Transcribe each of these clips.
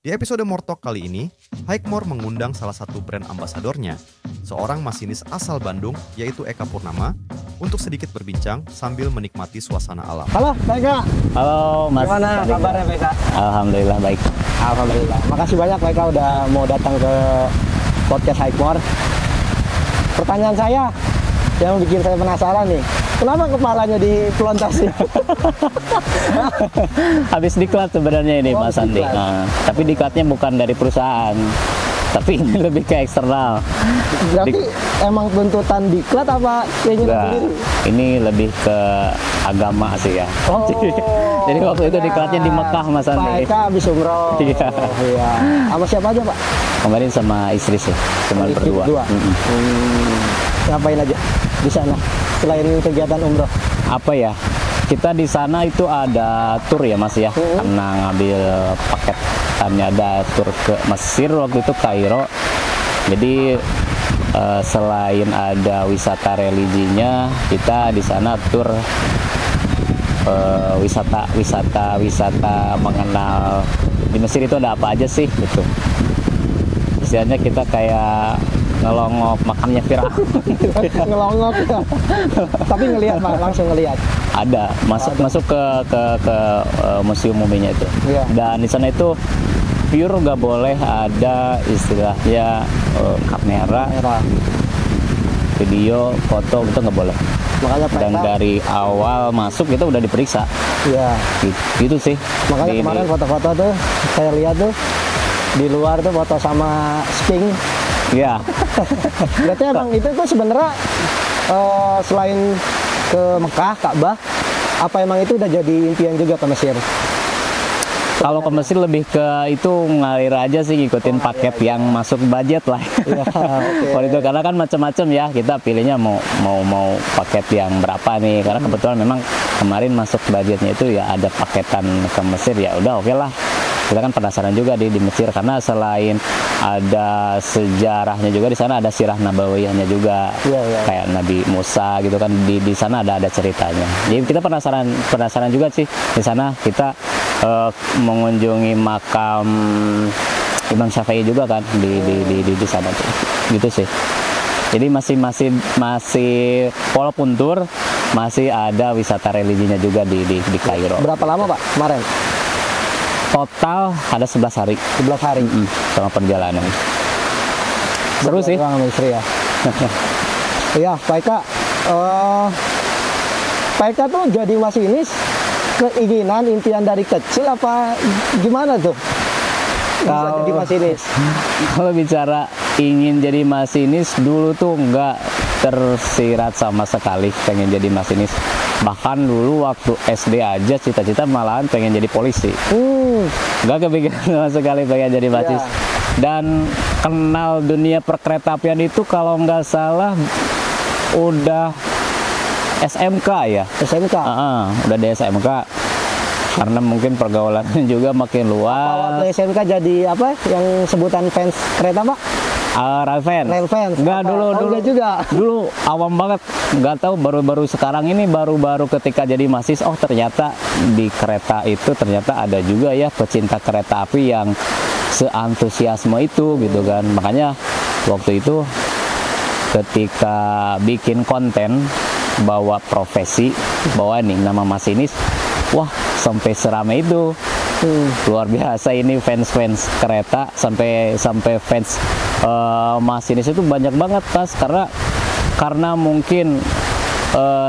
Di episode Mortalk kali ini, Hikmore mengundang salah satu brand ambasadornya, seorang masinis asal Bandung yaitu Eka Purnama, untuk sedikit berbincang sambil menikmati suasana alam. Halo, Pak Eka. Halo, Mas. Gimana kabarnya, Pak Eka? Alhamdulillah baik. Alhamdulillah. Makasih banyak, Pak Eka, udah mau datang ke podcast Hikmore. Pertanyaan saya yang bikin saya penasaran nih, kenapa kepalanya dipelontasin? Habis diklat sebenarnya ini, Mas Andi. Tapi diklatnya bukan dari perusahaan, tapi ini lebih ke eksternal. Berarti emang tuntutan diklat apa keinginan sendiri? Ini lebih ke agama sih ya. Oh, jadi waktu itu diklatnya di Mekah, Mas Pak Andi. Eka habis umroh. Iya. Iya. Sama siapa aja, Pak? Kemarin sama istri sih, cuma Istri berdua. Ngapain aja di sana selain kegiatan umroh? Apa ya? Kita di sana itu ada tur ya, Mas ya. Karena ngambil paket, kami ada tur ke Mesir waktu itu, Kairo. Jadi selain ada wisata religinya, kita di sana tur wisata mengenal di Mesir itu ada apa aja sih gitu. Istilahnya kita kayak ngelongok makamnya Firaun. Ngelongok ya. Tapi ngelihat, Pak, langsung ngelihat. Ada masuk ke museum muminya itu. Iya. Dan di sana itu pure nggak boleh ada istilahnya kamera, video, foto itu nggak boleh. Makanya Pak Dan Eka, dari awal masuk kita udah diperiksa. iya. Gitu sih. Makanya kemarin foto-foto tuh saya lihat tuh di luar tuh foto sama Sphinx. Iya. Berarti emang itu tuh sebenarnya selain ke Mekah, Ka'bah, apa emang itu udah jadi impian juga ke Mesir? Kalau ke Mesir lebih ke itu ngalir aja sih, ngikutin paket yang masuk budget lah. Iya, oke. Kalau itu karena kan macam-macam ya, kita pilihnya mau paket yang berapa nih, karena kebetulan memang kemarin masuk budgetnya itu ya ada paketan ke Mesir, ya udah oke lah. Kita kan penasaran juga di Mesir, karena selain ada sejarahnya juga di sana ada sirah nabawiyahnya juga. Iya. Kayak Nabi Musa gitu kan, di sana ada ceritanya. Jadi kita penasaran juga sih di sana. Kita mengunjungi makam Imam Syafi'i juga kan di sana tuh. Gitu sih. Jadi masih walaupun tur masih ada wisata religinya juga di Kairo. Berapa lama, Pak, kemarin? Total ada 11 hari. 11 hari. Sama perjalanan. Seru sih. Sama istri ya. Iya, Pak Eka. Pak Eka tuh jadi masinis keinginan impian dari kecil apa gimana tuh? Bisa jadi masinis. Kalau bicara ingin jadi masinis, dulu tuh nggak tersirat sama sekali pengen jadi masinis. Bahkan dulu waktu SD aja cita-cita malahan pengen jadi polisi. Nggak kepikiran sama sekali pengen jadi masinis. Dan kenal dunia perkeretaapian itu kalau nggak salah udah SMK ya. SMK? Udah di SMK. Karena mungkin pergaulannya juga makin luas. Waktu SMK jadi apa yang sebutan fans kereta, Pak? Rail fans. Enggak, dulu awam banget, nggak tahu, baru-baru sekarang ini, baru ketika jadi mahasiswa, oh ternyata di kereta itu ternyata ada juga ya pecinta kereta api yang seantusiasme itu gitu kan. Makanya waktu itu ketika bikin konten bawa profesi, bawa nih nama masinis, wah sampai seramai itu. Luar biasa ini fans kereta, sampai fans masinis itu banyak banget, Pas, karena mungkin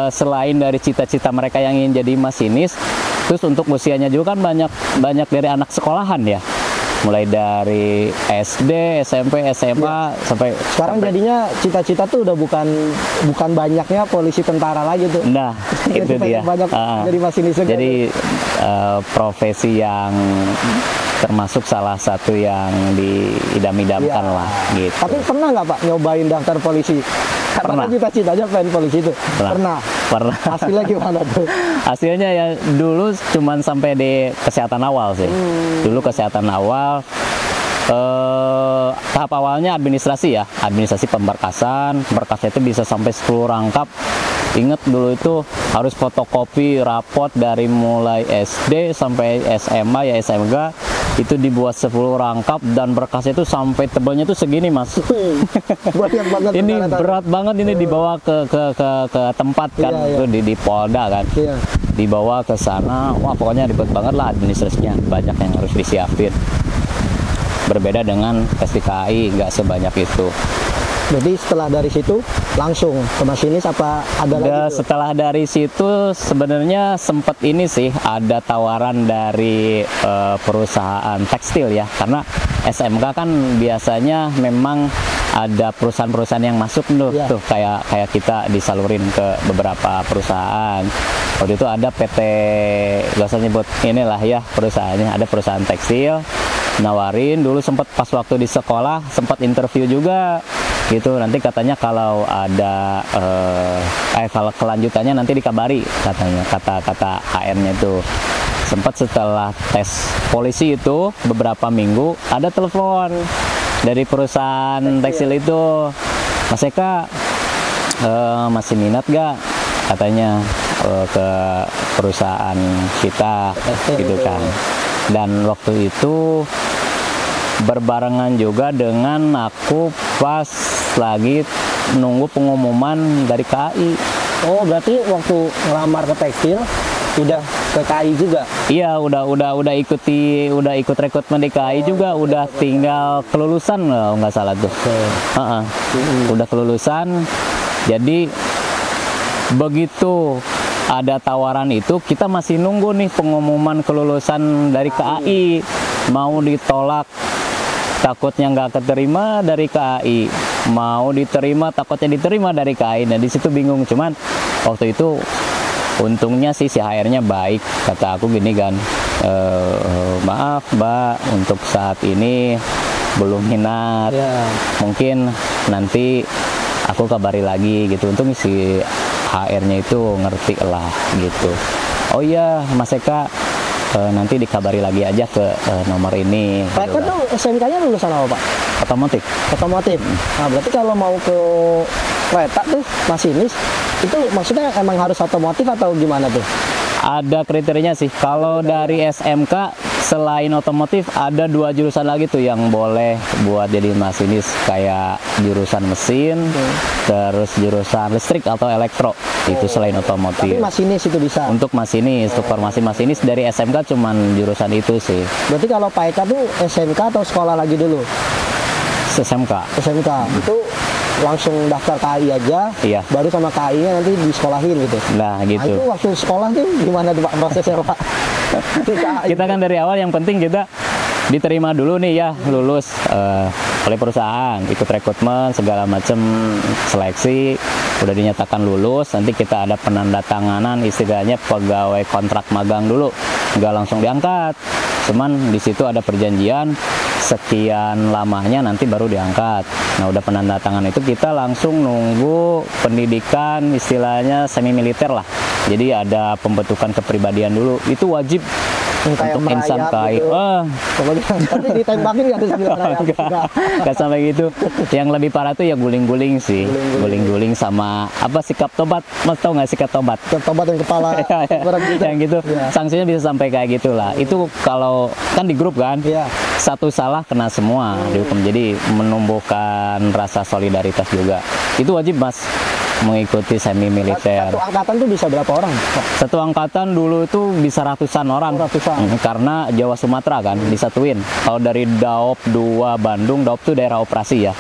selain dari cita-cita mereka yang ingin jadi masinis, terus untuk usianya juga kan banyak dari anak sekolahan ya, mulai dari SD, SMP, SMA sampai sekarang jadinya cita-cita tuh udah bukan banyaknya polisi tentara lagi tuh. Nah, itu dia. Banyak jadi masinis juga. Jadi profesi yang termasuk salah satu yang diidam-idamkan lah gitu. Tapi pernah nggak, Pak, nyobain daftar polisi? Karena cita-citanya pengen polisi itu. Pernah. Hasilnya gimana tuh? Hasilnya ya dulu cuman sampai di kesehatan awal sih. Dulu kesehatan awal, tahap awalnya administrasi ya, administrasi pemberkasan. Berkasnya itu bisa sampai 10 rangkap. Ingat dulu itu harus fotokopi rapot dari mulai SD sampai SMA ya SMK, Itu dibuat 10 rangkap dan berkasnya itu sampai tebalnya tuh segini, Mas. Banyak banget. Ini ternyata. berat banget ini dibawa ke tempat kan, Iya. tuh di Polda kan. Iya. Dibawa ke sana, wah pokoknya ribet banget lah administrasinya, banyak yang harus disiapin. Berbeda dengan tes di KAI, nggak sebanyak itu. Jadi setelah dari situ langsung ke masinis apa ada lagi tuh? Setelah dari situ sebenarnya sempat ini sih ada tawaran dari perusahaan tekstil ya, karena SMK kan biasanya memang ada perusahaan-perusahaan yang masuk Iya. tuh kayak kita disalurin ke beberapa perusahaan. Waktu itu ada PT, gak usah nyebut inilah ya perusahaannya, ada perusahaan tekstil nawarin dulu, sempat pas waktu di sekolah sempat interview juga gitu, nanti katanya kalau ada kalau kelanjutannya nanti dikabari katanya, kata HR-nya itu. Sempat setelah tes polisi itu beberapa minggu ada telepon dari perusahaan tekstil itu, Mas Eka masih minat gak katanya ke perusahaan kita gitu kan. Dan waktu itu berbarengan juga dengan aku pas lagi nunggu pengumuman dari KAI. Oh, berarti waktu ngelamar ke tekstil udah ke KAI juga? Iya, udah ikut rekrutmen di KAI juga, udah tinggal kelulusan kalau nggak salah tuh. Udah kelulusan. Jadi begitu ada tawaran itu, kita masih nunggu nih pengumuman kelulusan dari KAI. Mau ditolak takutnya nggak keterima dari KAI, mau diterima takutnya diterima dari KAI. Nah di situ bingung. Cuman waktu itu untungnya sih si HR-nya baik, kata aku gini kan, maaf Mbak, untuk saat ini belum minat, mungkin nanti aku kabari lagi gitu. Untung si HR-nya itu ngerti lah gitu. Oh iya Mas Eka, nanti dikabari lagi aja ke nomor ini. Pak Eko tuh SMK-nya lulusan apa Pak? Otomotif. Otomotif. Nah berarti kalau mau ke kereta tuh masinis, itu maksudnya emang harus otomotif atau gimana tuh? Ada kriterianya sih. Kalau dari SMK selain otomotif ada 2 jurusan lagi tuh yang boleh buat jadi masinis, kayak jurusan mesin, terus jurusan listrik atau elektro. Itu selain otomotif. Tapi masinis itu bisa? Untuk masinis, untuk formasi masinis dari SMK cuman jurusan itu sih. Berarti kalau Pak Eka tuh SMK atau sekolah lagi dulu? SMK. SMK. Itu langsung daftar KAI aja, Iya. baru sama KAI-nya nanti disekolahin gitu. Nah Nah, gitu. itu waktu sekolah tuh gimana tuh Pak prosesnya Pak? Di KAI. Kita kan dari awal yang penting kita diterima dulu nih ya, lulus oleh perusahaan, ikut rekrutmen segala macam seleksi, udah dinyatakan lulus, nanti kita ada penandatanganan istilahnya pegawai kontrak magang dulu, nggak langsung diangkat. Cuman di situ ada perjanjian sekian lamanya nanti baru diangkat. Nah udah penandatangan itu kita langsung nunggu pendidikan istilahnya semi militer lah. Jadi ada pembentukan kepribadian dulu, itu wajib Kayak untuk insan merayap KAI. gitu. Pokoknya tapi ditembakin nggak tuh sambil merayap? Nggak sampai gitu. Yang lebih parah tuh ya guling-guling sih, guling-guling sama apa, sikap tobat. Mas tau nggak sikap tobat? Tobat yang kepala berat gitu. Yang gitu, Iya. sanksinya bisa sampai kayak gitulah. Itu kalau kan di grup kan, Iya. satu salah kena semua dihukum. Jadi menumbuhkan rasa solidaritas juga. Itu wajib Mas mengikuti semi militer. Satu angkatan tuh bisa berapa orang? Satu angkatan dulu itu bisa ratusan orang. Ratusan. Karena Jawa Sumatera kan disatuin. Kalau dari Daop 2 Bandung, Daop itu daerah operasi ya.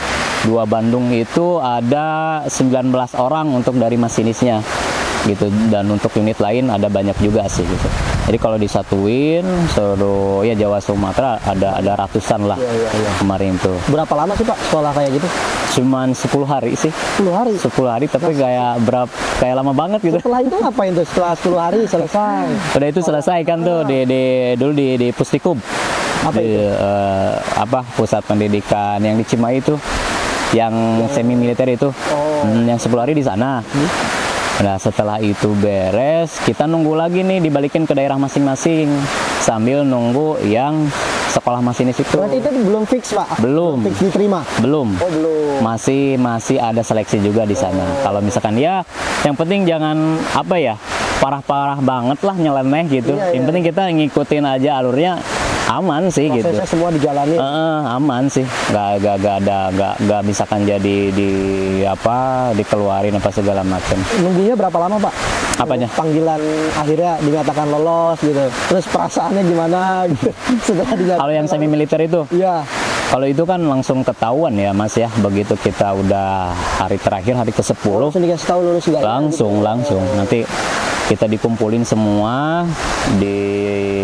2 Bandung itu ada 19 orang untuk dari masinisnya gitu, dan untuk unit lain ada banyak juga sih gitu. Jadi kalau disatuin seluruh ya Jawa Sumatera ada ratusan lah. Iya. Kemarin tuh. Berapa lama sih Pak sekolah kayak gitu? Cuman 10 hari sih. 10 hari. 10 hari tapi kayak lama banget gitu. Setelah itu ngapain tuh? Setelah 10 hari selesai. Udah itu selesai kan tuh dulu di Pusdikum. Apa Di, itu? pusat pendidikan yang di Cimahi itu, yang semi militer itu. Yang 10 hari di sana. Nah setelah itu beres, kita nunggu lagi nih dibalikin ke daerah masing-masing sambil nunggu yang sekolah masinis itu. Berarti itu belum fix Pak? Belum. Fix diterima? Belum. Oh belum. Masih ada seleksi juga di sana. Kalau misalkan ya, yang penting jangan apa ya, parah-parah banget lah nyeleneh gitu. Iya. Yang penting kita ngikutin aja alurnya. aman sih gitu. Prosesnya semua dijalani. Aman sih, nggak misalkan jadi dikeluarin apa segala macam. Nunggunya berapa lama Pak? Apanya? Panggilan akhirnya dinyatakan lolos gitu. Terus perasaannya gimana gitu setelah dinyatakan? Kalau yang semi militer itu? Iya. Kalau itu kan langsung ketahuan ya Mas ya, begitu kita udah hari terakhir, hari ke-10 Langsung dikasih tahu lulus juga. langsung nanti kita dikumpulin semua,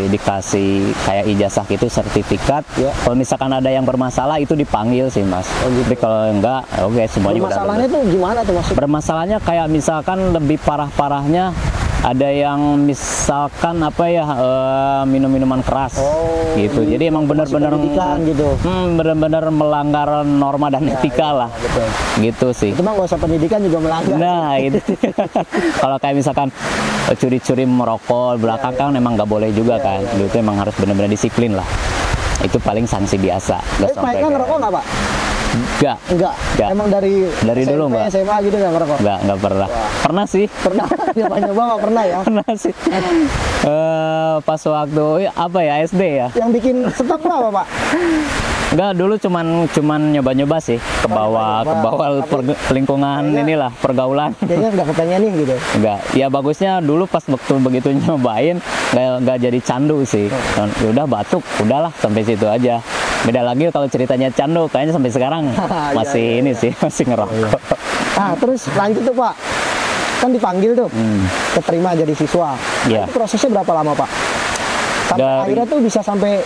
dikasih kayak ijazah gitu, sertifikat. Ya. Kalau misalkan ada yang bermasalah itu dipanggil sih Mas. Gitu. Tapi kalau enggak, oke semuanya udah. Masalahnya tuh gimana tuh Mas? Bermasalahnya kayak misalkan lebih parahnya ada yang misalkan minum-minuman keras gitu. Jadi emang benar-benar gitu. Benar-benar melanggar norma dan etika lah. Betul. Gitu sih. Itu mah nggak usah pendidikan juga melanggar. Nah, itu. Kalau kayak misalkan curi-curi merokok belakang kan emang nggak boleh juga kan. Itu emang harus benar-benar disiplin lah. Itu paling sanksi biasa. Tapi Pak Eka ngerokok nggak Pak? Enggak. Emang dari dulu nggak? SMA gitu nggak ngerokok? Nggak pernah. Wah. Pernah sih. Pernah. Nyoba nggak pernah ya? Pernah sih. Pas waktu SD ya. Yang bikin stop apa Pak? Enggak, dulu cuman nyoba-nyoba sih ke bawah lingkungan inilah pergaulan. Kayaknya nggak kepengenin gitu. Enggak, ya bagusnya dulu pas waktu begitu nyobain nggak jadi candu sih. Ya udah batuk, udahlah sampai situ aja. Beda lagi kalau ceritanya candu, kayaknya sampai sekarang masih masih ngerokok. Nah, terus lanjut tuh Pak. Kan dipanggil tuh, keterima jadi siswa. Iya. Itu prosesnya berapa lama Pak? Sampai akhirnya tuh bisa sampai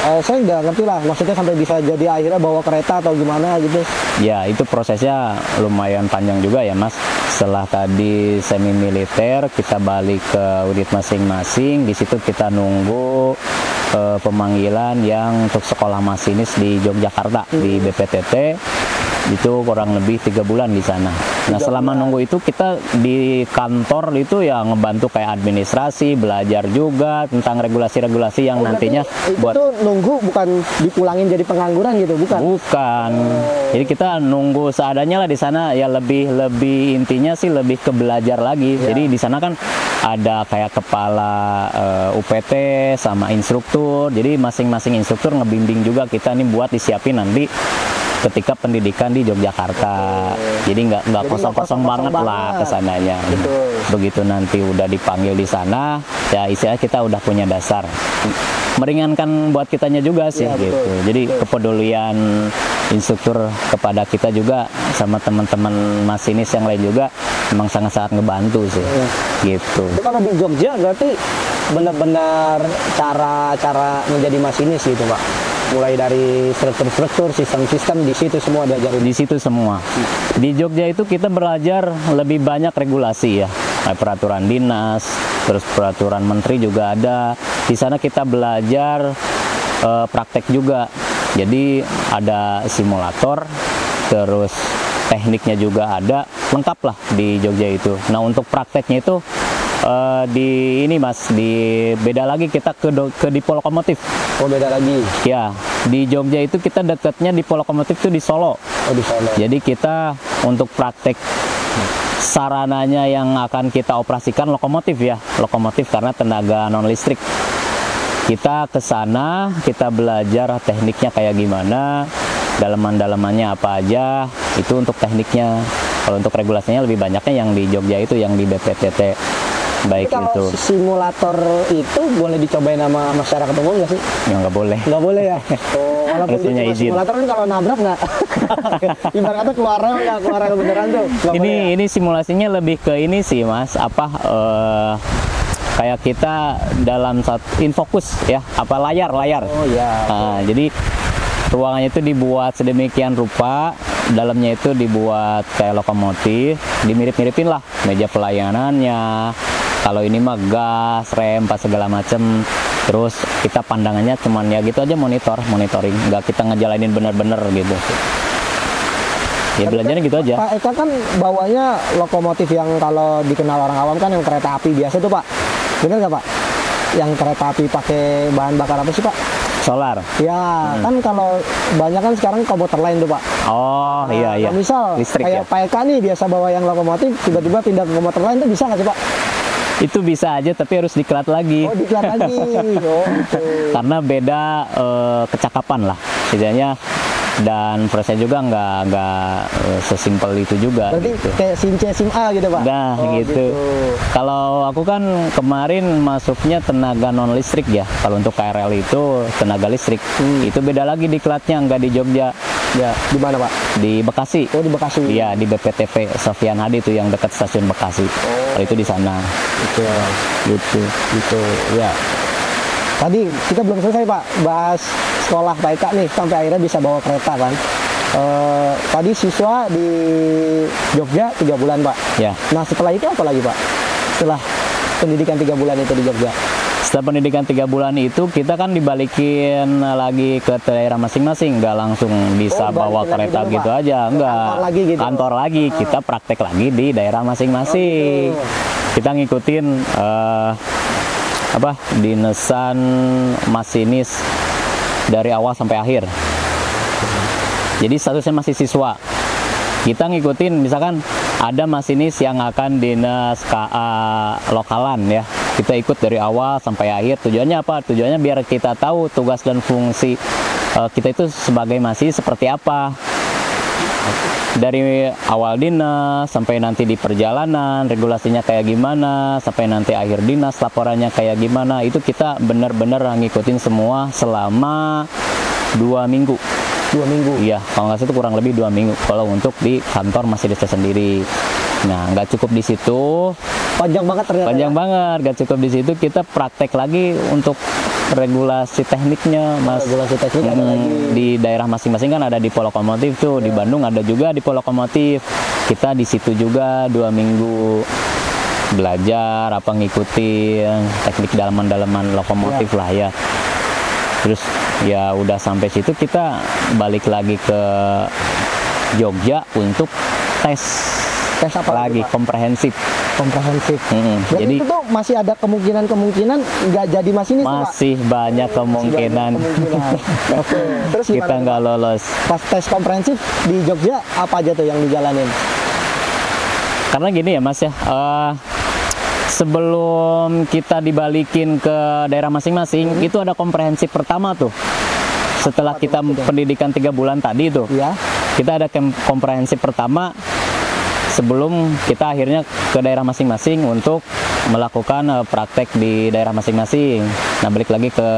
saya nggak ngerti lah, maksudnya sampai bisa jadi akhirnya bawa kereta atau gimana gitu. Ya, itu prosesnya lumayan panjang juga ya Mas. Setelah tadi semi militer, kita balik ke unit masing-masing. Di situ kita nunggu pemanggilan yang untuk sekolah masinis di Yogyakarta di BPTT. Itu kurang lebih 3 bulan di sana. Nah, selama nunggu itu kita di kantor itu ya ngebantu kayak administrasi, belajar juga tentang regulasi-regulasi yang nantinya buat itu nunggu bukan dipulangin jadi pengangguran gitu, bukan? Bukan. Jadi kita nunggu seadanya lah di sana, ya lebih intinya sih lebih ke belajar lagi. Jadi di sana kan ada kayak kepala UPT sama instruktur. Jadi masing-masing instruktur ngebimbing juga kita nih buat disiapin nanti ketika pendidikan di Yogyakarta. Jadi nggak kosong-kosong banget lah kesananya. Begitu nanti udah dipanggil di sana, ya istilahnya kita udah punya dasar. Meringankan buat kitanya juga sih gitu. Jadi kepedulian instruktur kepada kita juga sama teman-teman masinis yang lain juga memang sangat-sangat ngebantu sih. Gitu. Itu kalau di Jogja berarti benar-benar cara menjadi masinis gitu Pak. Mulai dari struktur-struktur, sistem-sistem di situ semua diajarin. Di situ semua. Di Jogja itu kita belajar lebih banyak regulasi ya. Peraturan dinas, terus peraturan menteri juga ada. Di sana kita belajar praktek juga. Jadi ada simulator, terus tekniknya juga ada, lengkap lah di Jogja itu. Nah, untuk prakteknya itu di ini Mas, beda lagi kita ke Dipo Lokomotif. Oh, beda lagi. Ya, di Jogja itu kita dekatnya Dipo Lokomotif itu di Solo. Oh, di Solo. Jadi kita untuk praktek sarananya yang akan kita operasikan lokomotif ya, lokomotif karena tenaga non listrik. Kita ke sana, kita belajar tekniknya kayak gimana, dalaman-dalamannya apa aja, itu untuk tekniknya. Kalau untuk regulasinya lebih banyaknya yang di Jogja itu, yang di BPTT. Baik kalau itu. Simulator itu boleh dicobain sama masyarakat umum nggak sih? Ya nggak boleh. Nggak boleh ya? Oh, walaupun Harus punya izin. Simulator kan kalau nabrak nggak? Ibarat kata keluar rel nggak, keluar rel beneran tuh. Ini simulasinya lebih ke ini sih Mas, kayak kita dalam infokus ya, layar. Oh iya. Nah, jadi ruangannya itu dibuat sedemikian rupa, dalamnya itu dibuat kayak lokomotif, dimirip-miripin lah meja pelayanannya. Kalau ini mah gas, rem, pas segala macem. Terus kita pandangannya cuman ya gitu aja, monitoring, nggak kita ngejalanin bener-bener gitu. Ya belajarnya gitu aja. Pak Eka kan bawanya lokomotif yang kalau dikenal orang awam kan yang kereta api biasa tuh Pak. Bener nggak Pak? Yang kereta api pakai bahan bakar apa sih Pak? Solar. Ya, kan kalau banyak kan sekarang komuter lain tuh Pak. Oh iya. Misal listrik kayak ya. Pak Eka nih biasa bawa yang lokomotif, tiba-tiba pindah ke komuter lain tuh bisa nggak sih Pak? Itu bisa aja tapi harus diklat lagi. Oh, diklat lagi. Oh, gitu. Karena beda kecakapan lah setidaknya, dan prosesnya juga nggak sesimpel itu juga. Berarti gitu. kayak SIM C, SIM A gitu, Pak? Nah, Oh, gitu. Kalau aku kan kemarin masuknya tenaga non listrik ya. Kalau untuk KRL itu tenaga listrik. Itu beda lagi diklatnya, nggak di Jogja. Ya, di mana, Pak? Di Bekasi. Oh, di Bekasi. Iya, di BPTV Sofyan Hadi itu yang dekat stasiun Bekasi. Kalau itu di sana. Gitu. Gitu. Gitu, ya. Tadi kita belum selesai, Pak, bahas sekolah Pak Eka nih, sampai akhirnya bisa bawa kereta kan. Tadi siswa di Jogja 3 bulan, Pak. Ya. Nah, setelah itu apa lagi, Pak? Setelah pendidikan 3 bulan itu di Jogja. Setelah pendidikan 3 bulan itu kita kan dibalikin lagi ke daerah masing-masing, nggak langsung bisa Oh, bawa balikin lagi kereta dulu, gitu Pak? aja, enggak. Kantor lagi gitu? Kantor lagi, kita praktek lagi di daerah masing-masing. Oh, gitu. Kita ngikutin dinesan masinis dari awal sampai akhir. Jadi statusnya masih siswa. Kita ngikutin misalkan ada masinis yang akan dinas KA lokalan ya. Kita ikut dari awal sampai akhir. Tujuannya apa? Tujuannya biar kita tahu tugas dan fungsi kita itu sebagai masinis seperti apa. Dari awal dinas sampai nanti di perjalanan, regulasinya kayak gimana, sampai nanti akhir dinas laporannya kayak gimana. Itu kita benar-benar ngikutin semua selama 2 minggu. 2 minggu. Iya, kalau nggak salah itu kurang lebih 2 minggu kalau untuk di kantor masinisnya sendiri. Nah, nggak cukup di situ. Panjang banget ternyata. Panjang banget, nggak cukup di situ, kita praktek lagi untuk regulasi tekniknya, Mas. Regulasi teknik ada lagi. Di daerah masing-masing kan ada di Polokomotif tuh, di Bandung ada juga di Polokomotif. Kita di situ juga 2 minggu belajar ngikutin teknik dalaman-dalaman lokomotif lah ya. Terus ya udah sampai situ kita balik lagi ke Jogja untuk tes apa lagi, Pak? komprehensif. Berarti Jadi itu tuh masih ada kemungkinan nggak jadi masinis, Pak? masih banyak kemungkinan Oke. Terus kita gimana, nggak Pak? lolos. Pas tes komprehensif di Jogja apa aja tuh yang dijalanin? Karena gini ya Mas ya, sebelum kita dibalikin ke daerah masing-masing, itu ada komprehensif pertama tuh. Setelah kita pendidikan 3 bulan tadi tuh, Ya. kita ada komprehensif pertama sebelum kita akhirnya ke daerah masing-masing untuk melakukan praktek di daerah masing-masing. Nah, balik lagi ke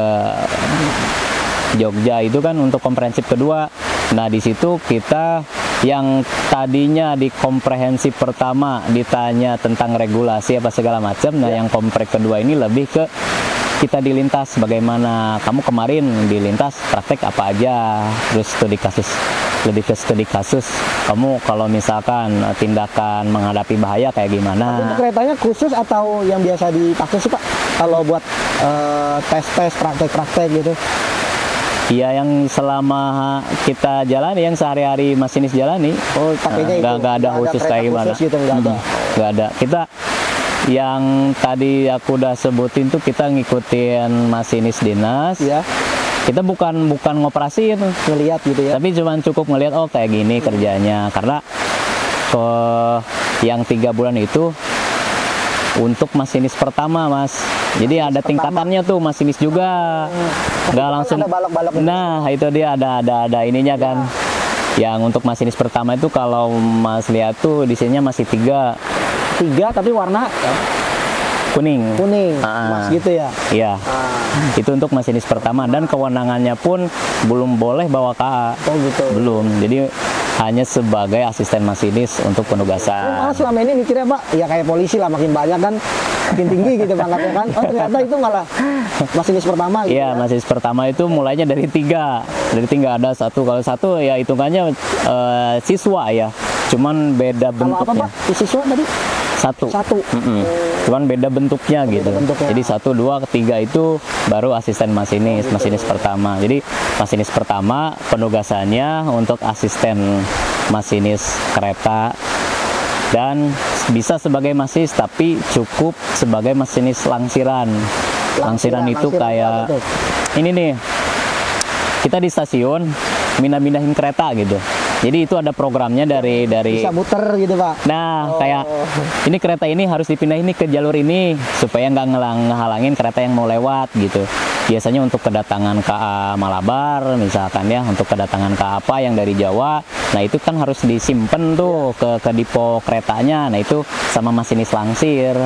Jogja itu kan untuk komprehensif kedua. Nah, di situ kita yang tadinya di komprehensif pertama ditanya tentang regulasi apa segala macam. Nah, yang kompreh kedua ini lebih ke kita di lintas, bagaimana kamu kemarin di lintas praktek apa aja, terus studi kasus, lebih ke studi kasus kamu kalau misalkan tindakan menghadapi bahaya kayak gimana. Untuk keretanya khusus atau yang biasa dipakai sih, Pak? Kalau buat tes-tes, praktek-praktek gitu. Iya, yang selama kita jalani, yang sehari-hari masinis jalani. Oh, pakainya itu. Nggak ada khusus kereta kayak gimana. khusus gitu, nggak ada. Nggak ada. Kita yang tadi aku udah sebutin tuh kita ngikutin masinis dinas. Ya, Kita bukan ngoperasiin, ngelihat gitu ya. tapi cuman cukup ngelihat oh kayak gini kerjanya. Karena ke yang 3 bulan itu untuk masinis pertama, Mas. Jadi ada tingkatannya tuh masinis juga. Nggak langsung. Ada balok-balok. Nah, itu dia ada ininya kan. Yang untuk masinis pertama itu kalau Mas lihat tuh di sininya masih 3 tapi warna kuning. emas gitu ya. Iya. Itu untuk masinis pertama, dan kewenangannya pun belum boleh bawa KA. Oh gitu. Belum. Jadi hanya sebagai asisten masinis untuk penugasan. Malah selama ini mikirnya, Pak, ya kayak polisi lah, makin banyak kan, makin tinggi gitu pangkatnya kan. Oh, ternyata itu malah masinis pertama gitu. Iya, masinis pertama itu mulainya dari 3. Dari 3 ada 1. Kalau 1 ya hitungannya siswa ya. Cuman beda Kalau apa, bentuknya. Pak? Siswa tadi? 1. Cuman beda bentuknya gitu. bentuknya. Jadi 1, 2, 3 itu baru asisten masinis, masinis pertama. Jadi masinis pertama penugasannya untuk asisten masinis kereta, dan bisa sebagai masinis tapi cukup sebagai masinis langsiran. Langsiran itu kayak ini nih. Kita di stasiun mindah-mindahin kereta gitu. Jadi itu ada programnya dari Bisa muter gitu Pak. Nah, Oh. kayak ini kereta ini harus dipindah ini ke jalur ini supaya nggak ngehalangin kereta yang mau lewat gitu. Biasanya untuk kedatangan KA Malabar misalkan ya, untuk kedatangan KA apa yang dari Jawa. Nah, itu kan harus disimpan tuh ke depo keretanya. Nah, itu sama masinis langsir.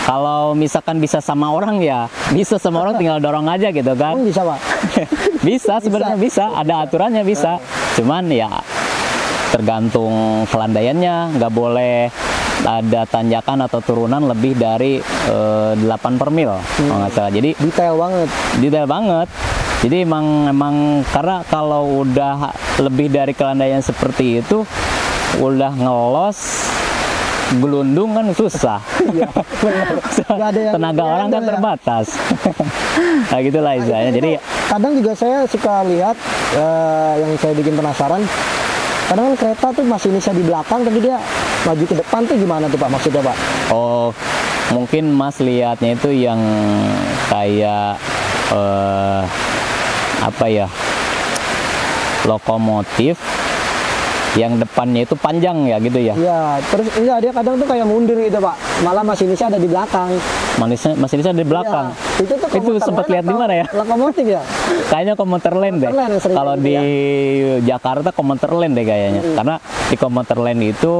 Kalau misalkan bisa sama orang ya, bisa sama orang tinggal dorong aja gitu kan. Bisa Pak. Bisa sebenarnya bisa, ada aturannya bisa. Cuman ya tergantung kelandaiannya, nggak boleh ada tanjakan atau turunan lebih dari 8 per mil kalau nggak salah. Jadi Detail banget. detail banget. Jadi emang karena kalau udah lebih dari kelandaian seperti itu, udah ngelos gelundung kan susah. Iya, benar. Nggak ada yang Tenaga orang kan ya. terbatas. Nah gitulah istilahnya. Jadi Kadang juga saya suka lihat yang saya bikin penasaran. Kadang kan kereta tuh masinisnya di belakang tapi dia maju ke depan tuh gimana tuh Pak maksudnya Pak? oh, mungkin Mas lihatnya itu yang kayak apa ya, lokomotif yang depannya itu panjang ya gitu ya. Iya, terus enggak dia kadang tuh kayak mundur gitu Pak. Malah masinisnya ada di belakang. Masinisnya di belakang. Iya, itu tuh Itu komuter sempat lain lihat di atau mana ya? Lokomotif ya? Kayaknya komuter lain deh. Komuter lain yang sering Kalau gitu di ya. Jakarta komuter lain deh kayaknya. Karena di komuter lain itu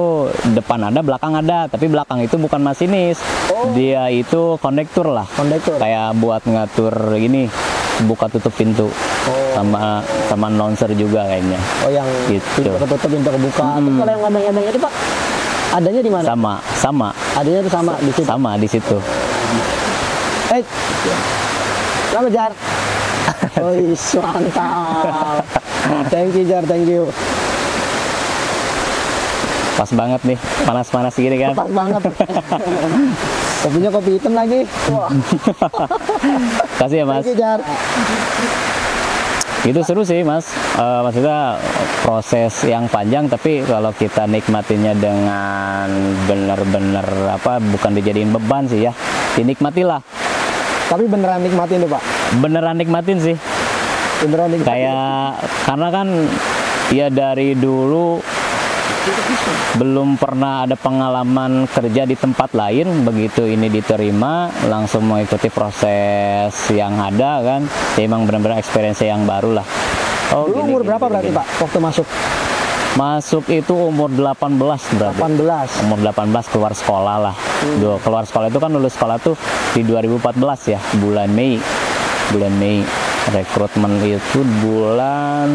depan ada, belakang ada, tapi belakang itu bukan masinis. Dia itu kondektur lah. Kondektur. Kayak buat ngatur ini, buka tutup pintu. Sama announcer juga kayaknya. Oh yang Gitu. pintu ketutup pintu kebuka. Terus kalau yang ngomong-ngomong itu Pak, adanya di mana? Sama Adanya tuh sama di situ. sama di situ. Kenapa Jar? Oh, mantap. Thank you Jar, thank you. Pas banget nih, panas-panas gini kan. Pas banget. Kopinya kopi hitam lagi. Wah, Kasih ya Mas. thank you Jar. Itu seru sih Mas. Maksudnya proses yang panjang, tapi kalau kita nikmatinya dengan benar-benar bukan dijadiin beban sih ya, dinikmatilah. Tapi beneran nikmatin tuh Pak. Beneran nikmatin sih. Beneran nikmatin. Kayak karena kan ya dari dulu belum pernah ada pengalaman kerja di tempat lain, begitu ini diterima langsung mengikuti proses yang ada kan, ya emang benar-benar experience yang baru lah. Oh, Dulu umur berapa berarti Pak waktu masuk? Masuk itu umur 18 berarti. 18. Umur 18 keluar sekolah lah. Keluar sekolah itu kan lulus sekolah tuh di 2014 ya, bulan Mei. Rekrutmen itu bulan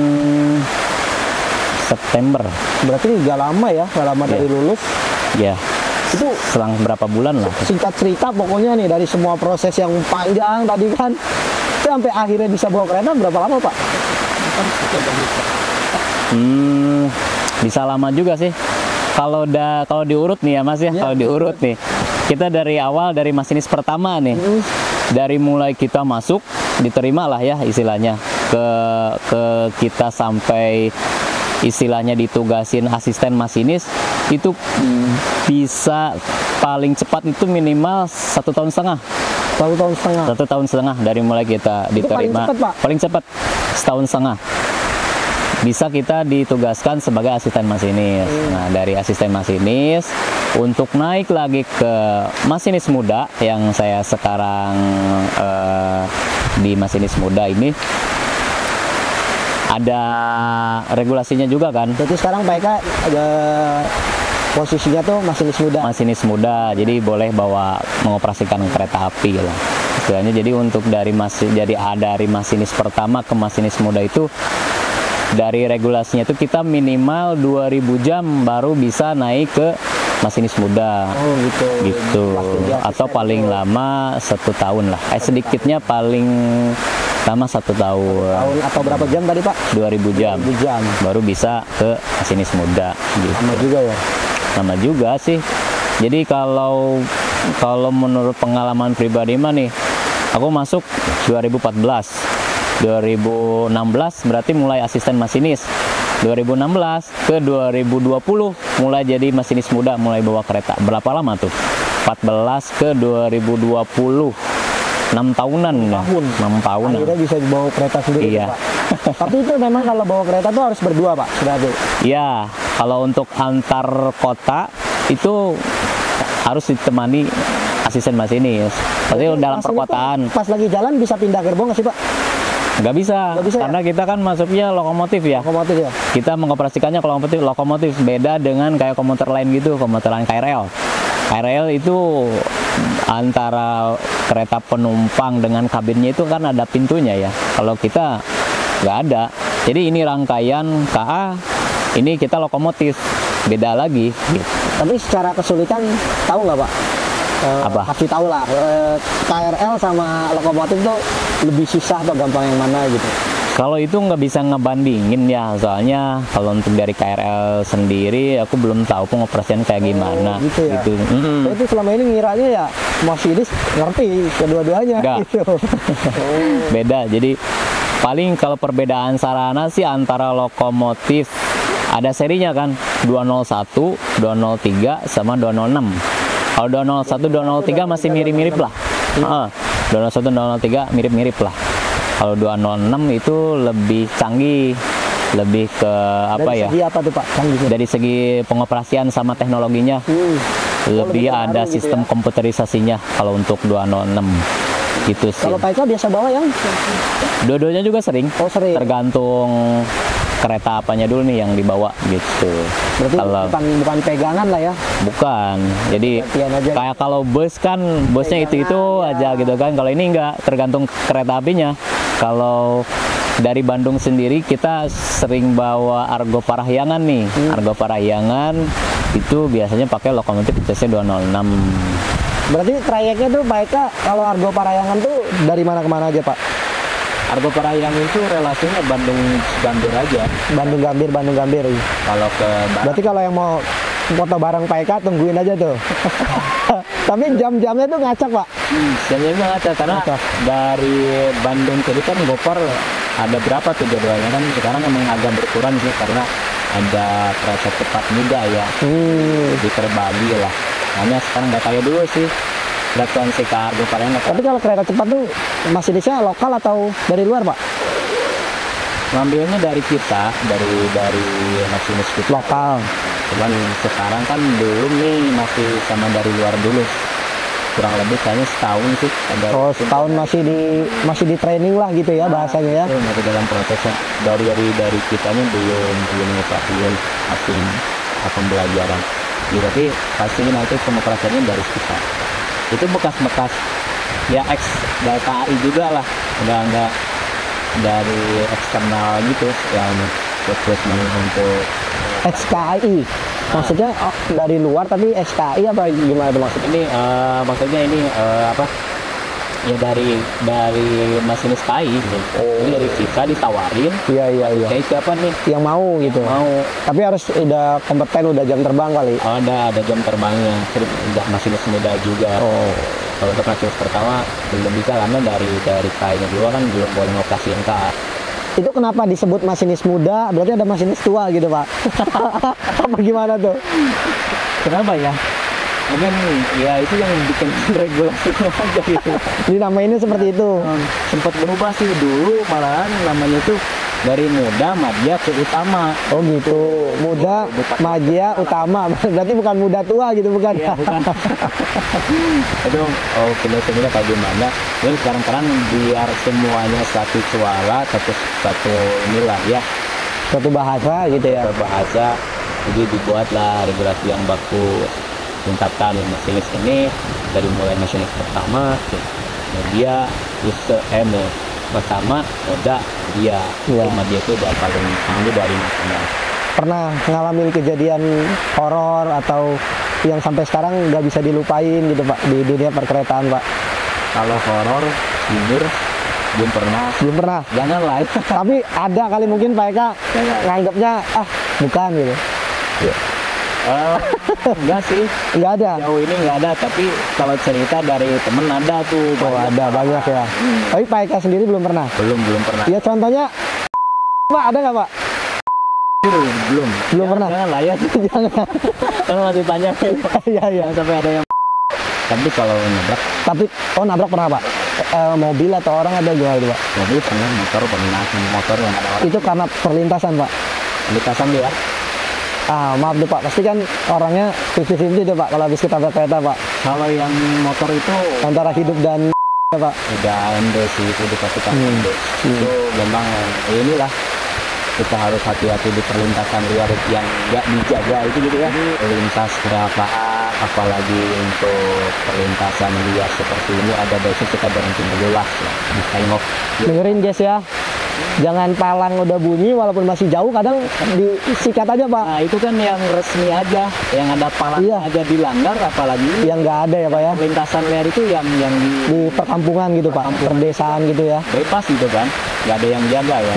September. Berarti nggak lama ya, nggak lama dari lulus. Ya, Itu selang berapa bulan lah. singkat cerita pokoknya nih dari semua proses yang panjang tadi kan sampai akhirnya bisa bawa kereta berapa lama Pak? Bisa lama juga sih. Kalau diurut nih ya Mas ya, kalau diurut nih. Kita dari awal dari masinis pertama nih. Dari mulai kita masuk diterima lah ya istilahnya ke kita sampai istilahnya ditugasin asisten masinis itu bisa paling cepat itu minimal 1,5 tahun. 1,5 tahun. 1,5 tahun dari mulai kita Itu paling diterima. cepat, Pak? Paling cepat 1,5 tahun. Bisa kita ditugaskan sebagai asisten masinis. Nah, dari asisten masinis untuk naik lagi ke masinis muda yang saya sekarang di masinis muda ini ada regulasinya juga kan. Berarti sekarang Pak Eka ada posisinya tuh masinis muda. Masinis muda, jadi boleh mengoperasikan kereta api lah. Istilahnya jadi untuk dari masinis pertama ke masinis muda itu dari regulasinya itu kita minimal 2000 jam baru bisa naik ke masinis muda. Oh gitu. Gitu. Atau paling lama 1 tahun lah. Sedikitnya paling lama 1 tahun. Tahun atau berapa jam tadi Pak? 2000 jam. 2000 jam. Baru bisa ke masinis muda. Gitu. Lama juga ya. Sama juga sih. Jadi kalau menurut pengalaman pribadi mah nih, aku masuk 2014. 2016 berarti mulai asisten masinis. 2016 ke 2020 mulai jadi masinis muda, mulai bawa kereta. Berapa lama tuh? 14 ke 2020. 6 tahunan ya. 6 tahun. Akhirnya bisa bawa kereta sendiri Iya. Pak. Tapi itu memang kalau bawa kereta tuh harus berdua Pak, berarti. Ya, kalau untuk antar kota itu harus ditemani asisten masinis. Pasti dalam Pas ini perkotaan tuh, pas lagi jalan bisa pindah gerbong nggak sih Pak? nggak bisa, Nggak bisa ya? karena kita kan masuknya lokomotif ya. Lokomotif ya? Kita mengoperasikannya lokomotif beda dengan kayak komuter lain gitu, komuter lain KRL. KRL itu antara kereta penumpang dengan kabinnya itu kan ada pintunya ya. Kalau kita nggak ada. Jadi ini rangkaian KA, ini kita lokomotif, beda lagi. Tapi secara kesulitan tahu nggak Pak? Apa? Pasti tahu lah. KRL sama lokomotif tuh lebih susah atau gampang yang mana gitu? Kalau itu nggak bisa ngebandingin ya, soalnya kalau untuk dari KRL sendiri aku belum tahu pengoperasian kayak gimana. Gitu ya? Mm-mm. Saya itu selama ini ngiranya ya masinis ngerti kedua-duanya. Nggak. Gitu. Beda. Jadi paling kalau perbedaan sarana sih antara lokomotif ada serinya kan 201, 203 sama 206. Kalau 201, 203 masih mirip-mirip lah. 201, 203 mirip-mirip lah. Kalau 206 itu lebih canggih, lebih ke apa Dari ya? segi apa tuh Pak? Canggihnya? Dari segi pengoperasian sama teknologinya lebih lebih ada terbaru gitu sistem ya? komputerisasinya kalau untuk 206 gitu sih. Kalau Pak Eka biasa bawa yang Dua-duanya juga sering. Oh, sering. Tergantung kereta apanya dulu nih yang dibawa gitu. berarti Kalau bukan pegangan lah ya. bukan, jadi Gantian aja. kayak kalau bus kan busnya itu Pegangan, aja gitu kan. Kalau ini enggak, tergantung kereta apinya. Kalau dari Bandung sendiri kita sering bawa Argo Parahyangan nih. Argo Parahyangan itu biasanya pakai lokomotif CC 206. Berarti trayeknya tuh Pak Eka kalau Argo Parahyangan tuh dari mana ke mana aja Pak? Argo Parahyangan itu relasinya Bandung Gambir aja. Bandung Gambir. Kalau ke Berarti kalau yang mau foto bareng Pak Eka tungguin aja tuh. Tapi jam-jamnya tuh ngacak Pak. jamnya ngaca karena Ngacak. dari Bandung ke kan Gopar ada berapa tuh jadwalnya kan sekarang emang agak berkurang sih karena ada kereta cepat muda ya di terbagi lah. Hanya sekarang nggak kayak dulu sih frekuensi ke Argo Parahyangan. Tapi kalau kereta cepat tuh masinisnya lokal atau dari luar Pak? Ngambilnya dari kita, dari masinis kita. Lokal. Cuman sekarang kan belum nih, masih sama dari luar dulu. Kurang lebih kayaknya setahun sih. Oh, setahun masih di training lah gitu ya bahasanya ya. Itu masih dalam prosesnya. Dari kitanya belum ngetahuin hasil pembelajaran. Jadi pasti nanti pengoperasiannya dari kita. Itu bekas-bekas ya ex dari KAI juga lah. Enggak dari eksternal gitu yang terus untuk XKI. Maksudnya dari luar tapi XKI apa gimana tuh maksudnya? ini maksudnya ini apa ya dari masinis KAI gitu. Ini dari kita ditawarin Iya. kayak siapa nih Yang mau gitu. mau Tapi harus udah kompeten, udah jam terbang kali. ada jam terbangnya terus udah masinis muda juga. Oh. Kalau untuk masinis pertama belum bisa karena dari KAI-nya juga kan belum boleh ngoperasiin KA. Itu kenapa disebut masinis muda? Berarti ada masinis tua gitu Pak? Apa gimana tuh? Kenapa ya? Mungkin ya itu yang bikin regulasi aja gitu. Jadi nama ini seperti itu. Sempat berubah sih dulu, malahan namanya itu dari muda madya ke utama. Oh gitu. Muda, magia, utama. Berarti bukan muda tua gitu bukan? Iya, bukan. Itu filosofinya kayak gimana? Dan sekarang biar semuanya satu suara, satu inilah ya, Suatu bahasa gitu ya. berbahasa. Jadi dibuatlah regulasi yang bagus. Tingkatkan masinis ini dari mulai masinis pertama, media, pertama, udah dia, Iya. cuma dia itu udah paling tinggi dari nasional. Pernah ngalamin kejadian horor atau yang sampai sekarang nggak bisa dilupain gitu Pak di dunia perkeretaan Pak? Kalau horor, jujur belum pernah. Belum pernah. Jangan lah. Tapi ada kali mungkin Pak Eka nganggapnya bukan gitu. Enggak sih. Nggak ada. Jauh ini nggak ada, tapi kalau cerita dari temen ada tuh. Oh ada banyak ya. Tapi Pak Eka sendiri belum pernah. Belum pernah. Ya contohnya Pak ada nggak Pak? Belum. Belum pernah. Jangan lah ya. Jangan. Kalau masih tanya. Iya. Jangan sampai ada yang. Tapi kalau nabrak Tapi nabrak pernah Pak? mobil atau orang ada gimana itu Pak? Mobil pernah, motor pernah, motor yang ada orang. Itu karena perlintasan Pak? Lintasan dia. Maaf deh Pak, pasti kan orangnya 50-50 deh Pak kalau habis ketabrak kereta Pak. Kalau yang motor itu Antara hidup dan Pak. udah endo sih, itu dipastikan endo. Itu memang inilah, kita harus hati-hati di perlintasan liar yang nggak dijaga itu gitu ya. Lintas berapa, apalagi untuk perlintasan liar seperti ini ada baiknya kita berhenti dulu lah, tengok. Dengerin guys ya, jangan palang udah bunyi walaupun masih jauh, kadang disikat aja Pak. Nah itu kan yang resmi aja, yang ada palang Iya. aja dilanggar, apalagi Yang nggak ada ya Pak ya, lintasan liar itu yang di perkampungan gitu Pak, perdesaan gitu ya. bebas gitu kan, nggak ada yang jaga ya.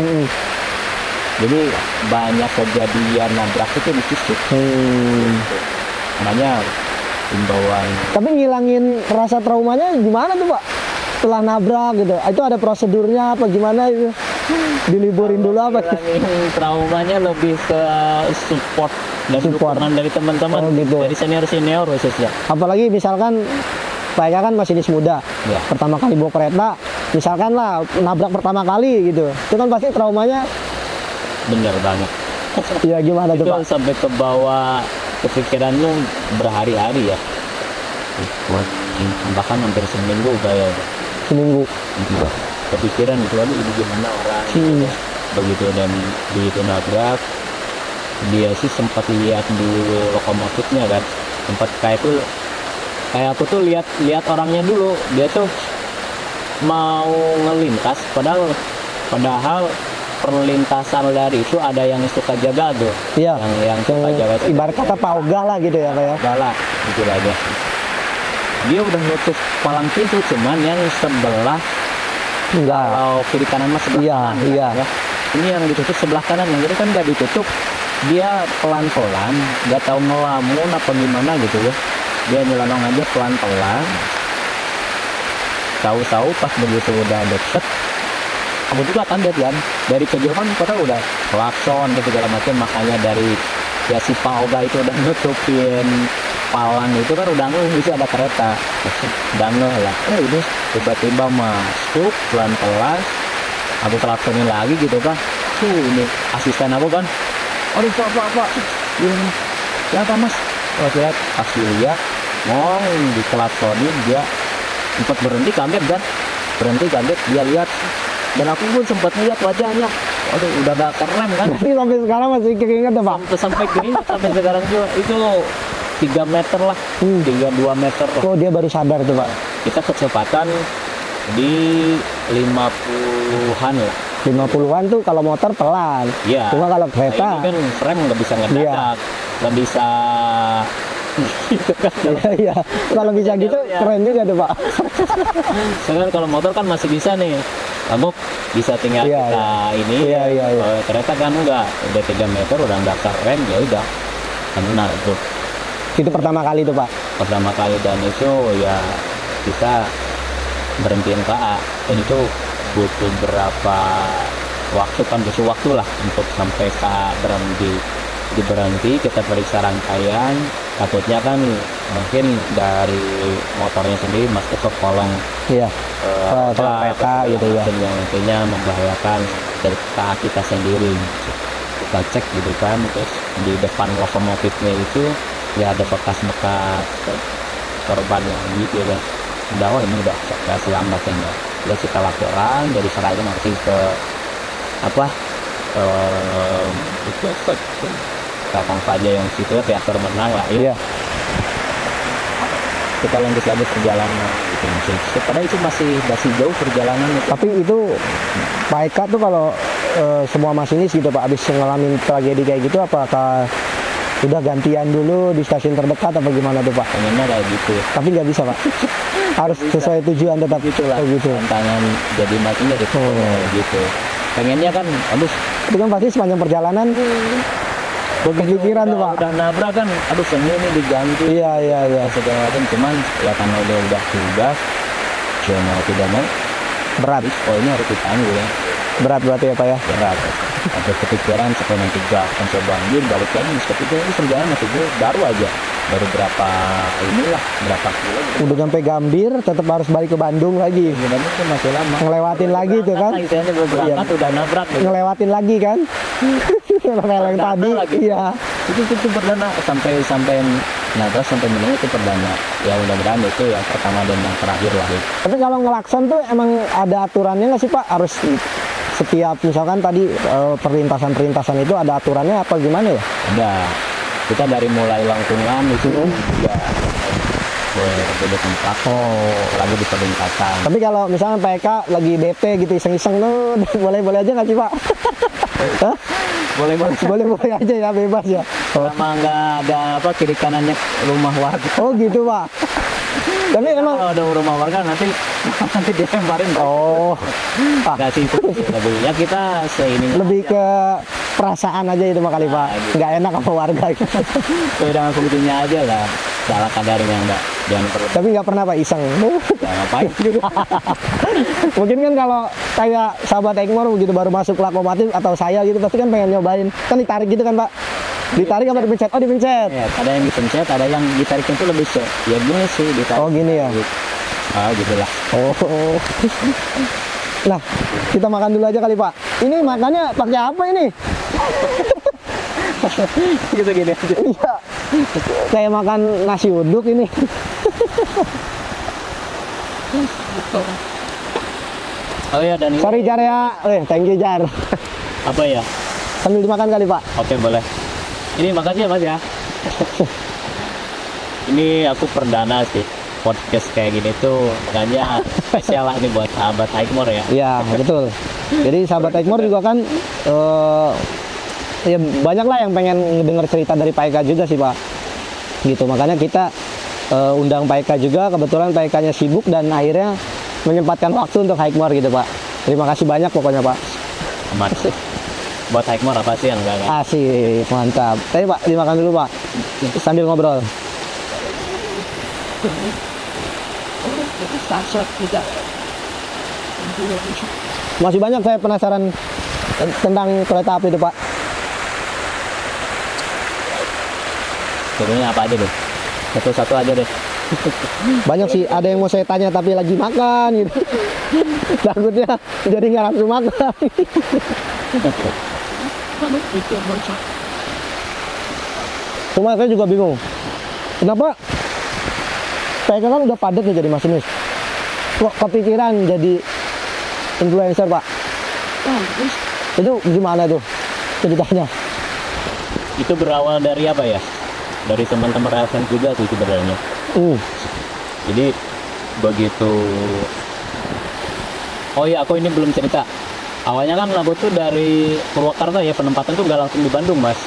Jadi banyak kejadian nabrak itu di situ. Makanya himbauan. Tapi ngilangin rasa traumanya gimana tuh Pak? Setelah nabrak gitu, itu ada prosedurnya apa gimana itu? Diliburin dulu apa? Ngilangin traumanya lebih ke support dan Support. dukungan dari teman-teman, Oh, gitu. dari senior khususnya. Apalagi misalkan Pak Eka kan masinis muda, Ya. pertama kali bawa kereta, misalkan lah nabrak pertama kali gitu, itu kan pasti traumanya Bener banget. ya gimana tuh Itu Pak? sampai ke bawah pikiran lu berhari-hari ya. Buat bahkan hampir seminggu kayak Seminggu. kepikiran itu lalu ini gimana orang gitu ya. Begitu dan begitu nabrak, dia sih sempat lihat di lokomotifnya kan, sempat kayak aku tuh lihat orangnya dulu, dia tuh mau ngelintas padahal perlintasan dari itu ada yang suka jaga tuh. Iya. Yang suka jaga itu Ibarat kata Pak Ogah lah gitu ya Pak ya. galak gitu aja. Dia udah nutup palang pintu, cuman yang sebelah Enggak. kalau kiri kanan mas sebelah Iya, kanan iya. ya. Ini yang ditutup sebelah kanan, yang itu kan nggak ditutup, dia pelan-pelan, nggak tahu ngelamun apa gimana gitu ya. Dia nyelonong aja pelan-pelan. Tahu-tahu pas begitu udah deket, aku juga kaget kan, dari kejauhan kota udah klakson gitu segala macam, makanya dari ya si Pak Oga itu udah nutupin palang itu kan udah ngeh bisa ada kereta, udah ngeh lah. Ini tiba-tiba masuk pelan-pelan, aku klaksonin lagi gitu kan. Ini asisten aku kan, aduh pak, gimana? Siapa mas? Oh lihat, pas dilihat, diklaksonin dia sempat berhenti kaget kan, dia lihat, dan aku pun sempat lihat wajahnya, aduh udah gak keren kan. Ini sampai sekarang masih keinget ya Pak. Sampai keringat sampai sekarang juga itu 3 meter lah, 2 meter lah. Oh dia baru sadar tuh Pak. Kita kecepatan di 50-an lah. 50-an tuh kalau motor pelan. Iya. Cuma kalau Nah, kereta, ini kan rem nggak bisa ngedadak, nggak bisa gitu kan. iya. Kalau bisa gitu Iya. keren juga tuh Pak. Sekarang kalau motor kan masih bisa nih, kamu bisa tinggal Iya, kita ini. Iya, iya. Kalau kereta kan enggak, udah 3 meter udah nggak keren ya udah. Karena itu Itu pertama kali tuh Pak. pertama kali, dan itu ya kita berhentiin KA, dan itu butuh berapa waktu kan, butuh waktu lah untuk sampai KA berhenti, kita periksa rangkaian, takutnya kan mungkin dari motornya sendiri masuk ke kolong Iya. Kereta gitu ya. dan yang nantinya membahayakan dari KA kita sendiri. Kita cek gitu kan, terus di depan lokomotifnya itu ya ada bekas-bekas korban lagi gitu kan. Udah, oh ini udah selamat ya. Ya kita laporan dari seraya nanti ke apa itu kakang saja yang situ ya, teater menang lah ya. Iya. Kita lanjut lagi perjalanan gitu. Padahal itu masih jauh perjalanan itu. Tapi itu Pak Eka tuh kalau semua masinis gitu Pak, habis ngalamin tragedi kayak gitu, apakah udah gantian dulu di stasiun terdekat apa gimana tuh Pak? Pengennya kayak gitu. Tapi nggak bisa Pak. Harus sesuai tujuan tetap Gitulah. gitu. Tantangan jadi matinya gitu. Gitu. Pengennya kan, aduh, Itu kan pasti sepanjang perjalanan kepikiran tuh Pak. udah nabrak kan, aduh ini diganti. Iya. Segala macam, cuman ya karena udah tugas, ya mau tidak mau, Berat. oh ini harus ditanggung ya. Berat berarti ya Pak ya. Berat. Ada kepikiran sampai nanti gak akan coba banjir, balik lagi kepikiran ini perjalanan masih baru aja baru berapa inilah berapa kilo gitu. Udah sampai Gambir, tetap harus balik ke Bandung lagi. Sebenarnya itu masih lama. Ngelewatin lagi tuh kan. Istilahnya baru berangkat udah nabrak gitu. Ngelewatin lagi kan. Rel yang tadi. Lagi. Iya. Itu perdana sampai nabrak sampai menang itu perdana. Ya mudah-mudahan itu yang pertama dan yang terakhir lah. Gitu. Tapi kalau ngelakson tuh emang ada aturannya nggak sih Pak? Harus setiap misalkan tadi perlintasan-perlintasan itu ada aturannya apa gimana ya? Ada. Kita dari mulai lengkungan itu juga boleh tempat lagi di perlintasan. Tapi kalau misalnya PK lagi BP gitu iseng-iseng tuh boleh-boleh aja nggak sih Pak? Hah? Boleh aja ya, bebas ya. Sama nggak ada apa kiri kanannya rumah warga. Oh gitu Pak. Tapi emang kalau ada rumah warga nanti dilemparin. Oh. Nggak sih itu lebih ya kita lebih ke perasaan aja itu Pak kali Pak. Nggak enak sama warga. Sesuai dengan fungsinya aja lah. Salah kadarnya enggak. Jangan perlu. Tapi nggak pernah Pak iseng. Ya, ngapain? Mungkin kan kalau kayak sahabat Ekmor begitu baru masuk lokomotif atau saya gitu pasti kan pengen nyobain. Kan ditarik gitu kan Pak. Ditarik apa dipencet? Oh dipencet. Ya, ada yang dipencet, ada yang ditarik itu lebih ya gini sih ditarik. Oh gini ya. Gitulah. Oh. Nah, kita makan dulu aja kali Pak. Ini makannya pakai apa ini? Gitu gini aja. Iya. Kayak makan nasi uduk ini. Oh iya dan Sorry Jar ya. Thank you Jar. apa ya? Sambil dimakan kali Pak. Oke, boleh. Ini makasih ya Mas ya. Ini aku perdana sih podcast kayak gini tuh, makanya spesial lah nih buat sahabat Ekmor ya. Iya, betul. Jadi sahabat Ekmor juga kan ya banyak lah yang pengen denger cerita dari Pak Eka juga sih Pak. Gitu, makanya kita undang Pak Eka juga, kebetulan Pak Eka-nya sibuk dan akhirnya menyempatkan waktu untuk Ekmor gitu Pak. Terima kasih banyak pokoknya Pak. Aman. Buat Ekmor apa sih yang enggak? Asik, mantap. Tapi Pak, dimakan dulu Pak, sambil ngobrol. Masih banyak saya penasaran tentang kereta api itu Pak. Turunnya apa aja deh? Satu-satu aja deh. Banyak sih, ada yang mau saya tanya tapi lagi makan gitu. Takutnya jadi nggak langsung makan. Cuma saya juga bingung. Kenapa? Saya kan udah padat nih jadi masinis. Kok kepikiran jadi influencer Pak? Itu gimana tuh ceritanya? Itu berawal dari apa ya? Dari teman-teman RSN juga sih sebenarnya. Jadi begitu. Oh iya, aku ini belum cerita. Awalnya kan aku tuh dari Purwakarta ya, penempatan tuh nggak langsung di Bandung Mas.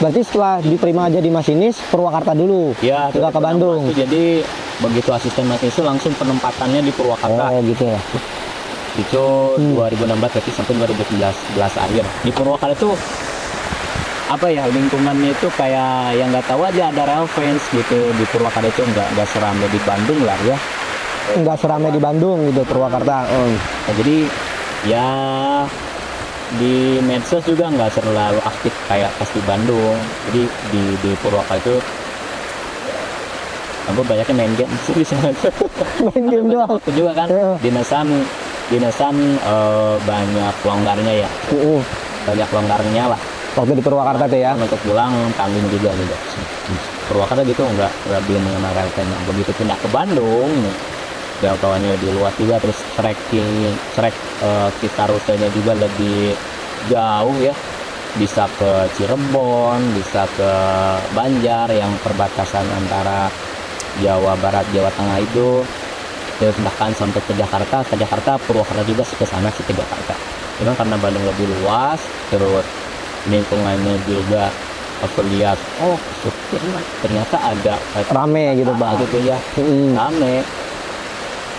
Berarti setelah diterima jadi masinis Purwakarta dulu, Ya, juga ke Bandung. Jadi begitu asisten masinis itu langsung penempatannya di Purwakarta. Oh gitu ya. Itu 2016 berarti sampai 2011 akhir. Di Purwakarta itu apa ya, lingkungannya itu kayak yang nggak tahu aja, ada rail fans gitu. Di Purwakarta itu nggak seramai di Bandung lah ya. Nggak seramai di Bandung gitu Purwakarta. Nah, jadi ya di medsos juga nggak selalu aktif kayak pas di Bandung. Jadi di Purwakarta itu aku banyaknya main game sih di sana. Main game doang. Aku juga kan dinasan banyak longgarnya ya. Banyak longgarnya lah. Waktu di Purwakarta tuh ya. Untuk pulang tanggung juga gitu. Purwakarta gitu nggak belum mengenal rel. Begitu pindah ke Bandung, jangkauannya lebih luas juga, terus trek kita rutenya juga lebih jauh ya, bisa ke Cirebon, bisa ke Banjar yang perbatasan antara Jawa Barat Jawa Tengah itu, terus bahkan sampai ke Jakarta Purwakarta juga ke sana sih, ke Jakarta. Cuma karena Bandung lebih luas, terus lingkungannya juga aku lihat ternyata agak rame gitu Pak. gitu ya, rame.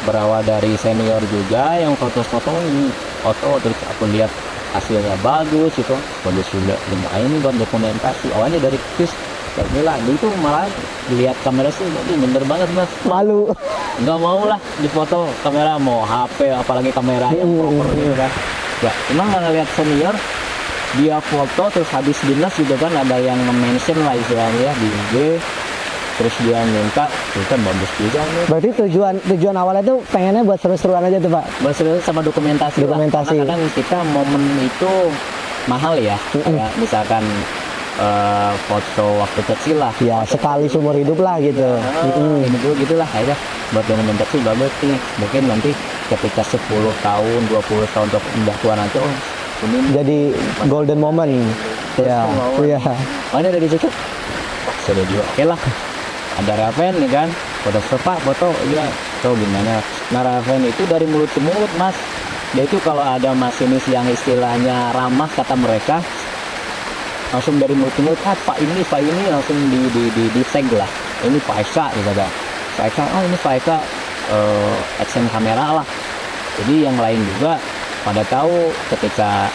Berawal dari senior juga yang foto terus aku lihat hasilnya bagus itu, bagus juga. Ini buat dokumentasi. Awalnya dari kis Bismillah, itu malah dilihat kamera sih, bener banget Mas. Malu. Nggak mau lah difoto kamera, mau HP apalagi kamera yang proper gitu kan. Ya, emang nggak ngeliat senior dia foto terus habis dinas juga kan ada yang mention lah istilahnya ya di IG. terus dia minta, kita bagus juga nih. Berarti tujuan awalnya tuh pengennya buat seru-seruan aja tuh Pak. Buat seru sama dokumentasi. Dokumentasi. Karena kadang kita momen itu mahal ya. Kayak misalkan foto waktu kecil lah. Ya sekali seumur hidup lah gitu. Ini dulu gitulah aja. Buat dokumentasi bagus nih. Mungkin nanti ketika 10 tahun, 20 tahun untuk udah tua nanti, oh ini Jadi golden moment. Ya, iya. mana dari situ? Sudah juga, oke lah. Ada Raven nih kan, foto Pak, foto, iya. Tuh gimana? Nah Raven itu dari mulut ke mulut mas. Dia itu kalau ada masinis yang istilahnya ramah kata mereka, langsung dari mulut ke mulut, Pak ini langsung di tag lah. Ini Pak Eka gitu kan. Pak Eka, oh ini Pak Eka action kamera lah. Jadi yang lain juga pada tahu ketika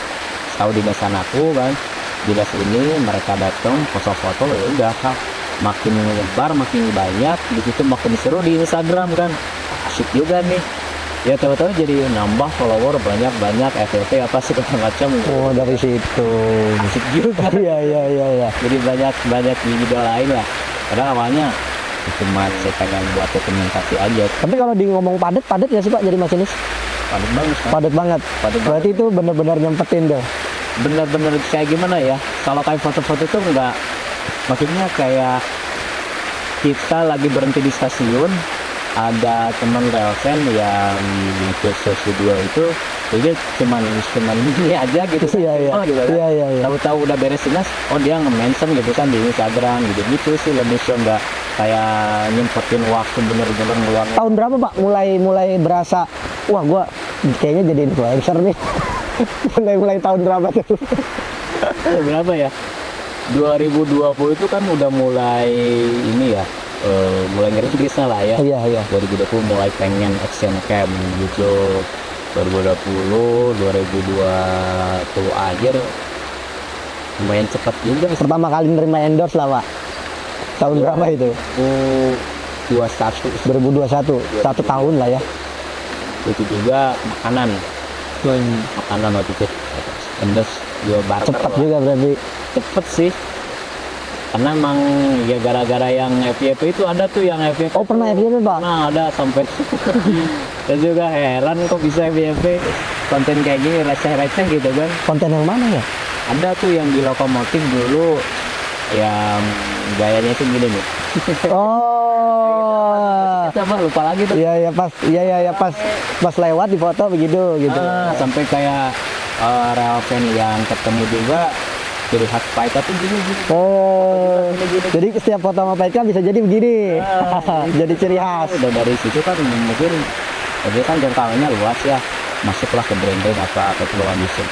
tahu di desain aku kan, di des ini mereka datang foto-foto, ya udah Kak, makin nyebar makin banyak, di situ makin seru di Instagram kan, asik juga nih. Ya tahu-tahu jadi nambah follower banyak FYP apa sih macam. Oh dari situ. Asik juga. Iya. Jadi banyak idolain lah. Padahal awalnya cuma saya pengen buat dokumentasi aja. Tapi kalau di ngomong padat ya sih Pak jadi masinis? Padat banget kan? Padat banget. Berarti itu benar-benar nyempetin tuh. Bener-bener kayak gimana ya, kalau kayak foto-foto tuh enggak, maksudnya kayak kita lagi berhenti di stasiun, ada teman relsen yang ikut sesi 2 itu, jadi cuman ini aja gitu. Iya. Tahu-tahu udah beres dinas, oh dia nge-mention gitu kan di Instagram gitu sih, lebih sih enggak kayak nyempetin waktu bener-bener ngeluarin. Tahun berapa Pak mulai berasa, wah gua kayaknya jadi influencer nih? mulai tahun berapa tuh? Berapa ya? 2020 itu kan udah mulai ini ya, mulai ngeri lah ya. Iya. 2020 mulai pengen action cam gitu. 2020, 2021 akhir lumayan cepat juga. Pertama kali nerima endorse lah Pak. Tahun berapa itu? 2021. 1 tahun lah ya. Itu juga makanan waktu itu endorse juga barter. Cepat juga berarti. Cepet sih, karena emang ya gara-gara yang FYP itu ada tuh yang FYP. Oh pernah FYP Pak? Nah ada sampai dan juga heran kok bisa FYP konten kayak gini receh-receh gitu kan. Konten yang mana ya? Ada tuh yang di lokomotif dulu yang gayanya itu gini nih. Oh. Sama lupa lagi tuh. Iya pas lewat di foto begitu gitu. Sampai kayak Raven yang ketemu juga ciri khas Paika tuh gini. Oh. Jadi setiap foto sama Paika bisa jadi begini. Jadi ciri khas. Udah dari situ kan mungkin dia kan jangkauannya luas ya. Masuklah ke branding atau peluang bisnis.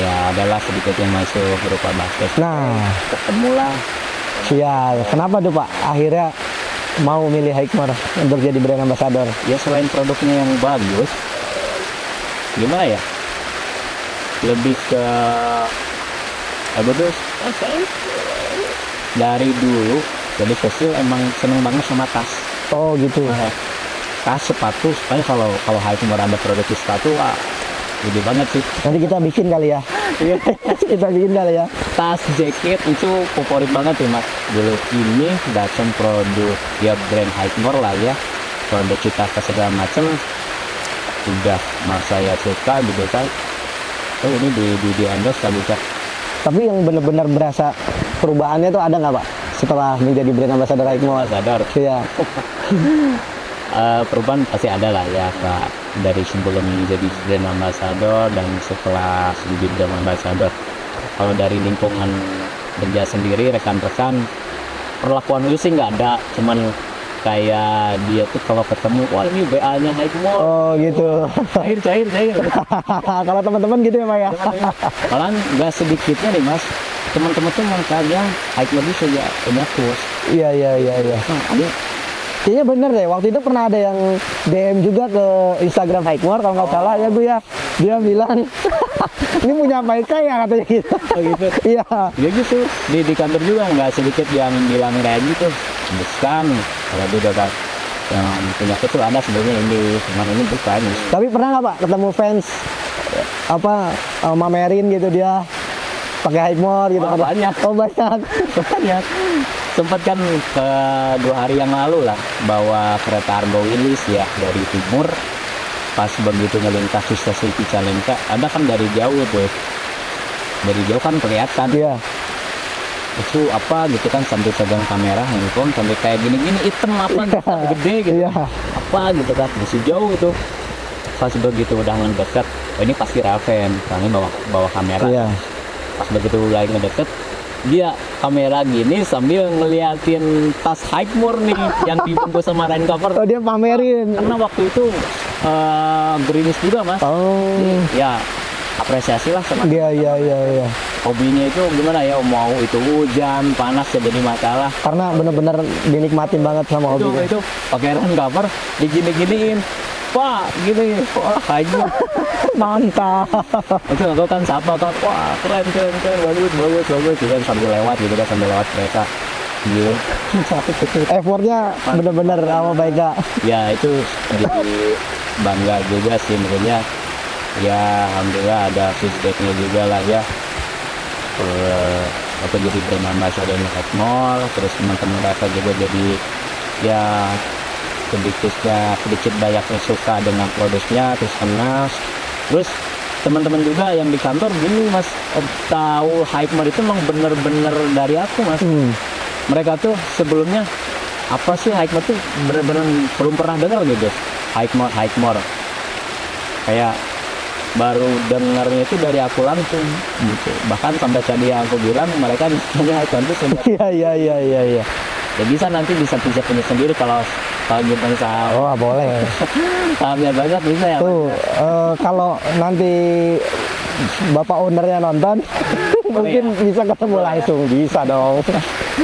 Ya adalah sedikit yang masuk berupa basket. Nah, ketemulah. Sial. Kenapa tuh Pak? Akhirnya mau milih Hikmor untuk jadi brand ambassador? Ya selain produknya yang bagus, gimana ya? Lebih ke bagus. Dari dulu jadi kecil emang seneng banget sama tas. Oh gitu. Tas, sepatu, supaya kalau Hikmor ada produksi sepatu, wah gede banget sih. Nanti kita bikin kali ya. Kita bikin kali ya. Tas, jaket itu favorit banget ya mas. Dulu ini datang produk ya brand Hikmor lah ya. Produk kita segala macam udah mas saya suka gitu kan. Oh ini di endorse tak bisa. Tapi yang benar-benar berasa perubahannya tuh ada nggak Pak? Setelah menjadi brand ambassador Hikmor? Ambassador. Iya. Perubahan pasti ada lah ya Kak. Dari sebelum menjadi brand ambassador dan setelah menjadi brand ambassador. Kalau dari lingkungan kerja sendiri, rekan-rekan, perlakuan itu sih nggak ada, cuman kayak dia tuh kalau ketemu, wah ini BA-nya Hikmor. Oh gitu. Cair. Kalau teman-teman gitu ya Pak ya. Malah nggak sedikitnya nih mas, teman-teman tuh yang kalian Hikmor itu sudah punya kurs. Iya. Ada Kayaknya bener deh, waktu itu pernah ada yang DM juga ke Instagram Hikmor kalau nggak salah ya Bu ya. Dia bilang, ini punya Paika ya katanya gitu. Oh gitu? Iya. Ya gitu, di kantor juga nggak sedikit yang bilang kayak gitu. Bukan, kalau dia udah yang punya itu ada sebenarnya ini, cuman ini bukan. Tapi pernah nggak Pak ketemu fans mamerin gitu dia pakai Hikmor gitu? Oh, banyak. Oh banyak. Banyak. sempat kan ke 2 hari yang lalu lah bawa kereta Argo Wilis ya dari timur, pas begitu ngelintas di stasiun Cicalengka, ada kan dari jauh tuh, dari jauh kan kelihatan Iya. itu apa gitu kan, sambil pegang kamera handphone sampai kayak gini-gini hitam apa gede gitu, Iya. apa gitu kan, masih jauh tuh. Pas begitu udah ngedeket, oh ini pasti Raven, soalnya bawa kamera. Iya. Pas begitu mulai ngedeket, dia kamera gini sambil ngeliatin tas Hikemore nih yang dibungkus sama rain cover. Oh, dia pamerin. Karena waktu itu gerimis juga mas. Oh. Ya apresiasi lah sama Iya, iya, iya, iya. hobinya itu gimana ya, mau itu hujan panas ya jadi masalah. Karena bener-bener dinikmatin banget sama hobinya. Itu pakai rain cover digini-giniin, Pak gini, wah Hikemore. Mantap. Itu aku kan sapa kan, wah keren bagus juga sambil lewat gitu kan, sambil lewat kereta gitu. Effortnya bener-bener sama baik Kak. Ya itu jadi bangga juga sih makanya, ya alhamdulillah ada feedbacknya juga lah ya. Aku jadi brand ambassador Hikemore, terus teman-teman mereka juga jadi ya sedikit banyaknya suka dengan produknya, terus kenal. Terus teman-teman juga yang di kantor gini mas, tahu Hikemore itu emang bener-bener dari aku mas. Mereka tuh sebelumnya apa sih Hikemore tuh bener-bener belum pernah dengar gitu. Hikemore kayak baru dengarnya itu dari aku langsung gitu. Bahkan sampai tadi yang aku bilang mereka punya Hikemore tuh Iya, iya, iya, iya. ya bisa nanti bisa punya sendiri kalau gimana saham. Oh, boleh. Sahamnya banyak bisa ya. Tuh, kalau nanti Bapak ownernya nonton, mungkin bisa ketemu langsung. Bisa dong.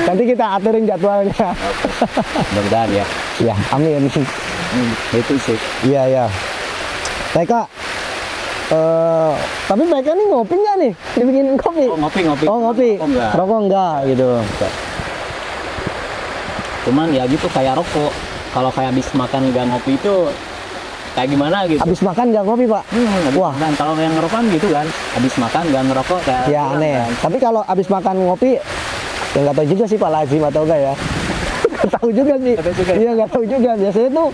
Nanti kita aturin jadwalnya. Mudah-mudahan ya. Ya, amin. Itu sih. Iya, iya. Baik Kak. Tapi mereka nih ngopi nggak nih? Dibikin kopi? Oh, ngopi. Oh, ngopi. Rokok enggak. Rokok enggak gitu. Cuman ya gitu kayak rokok. Kalau kayak habis makan nggak ngopi itu kayak gimana gitu. Habis makan nggak kopi Pak? Wah. Dan kalau yang ngerokok kan gitu kan, habis makan nggak ngerokok kayak Ya aneh. kan. Tapi kalau habis makan ngopi, ya nggak tahu juga sih Pak lazim atau enggak ya. Nggak tahu juga sih. Nggak tahu juga. Iya nggak tahu juga. Biasanya tuh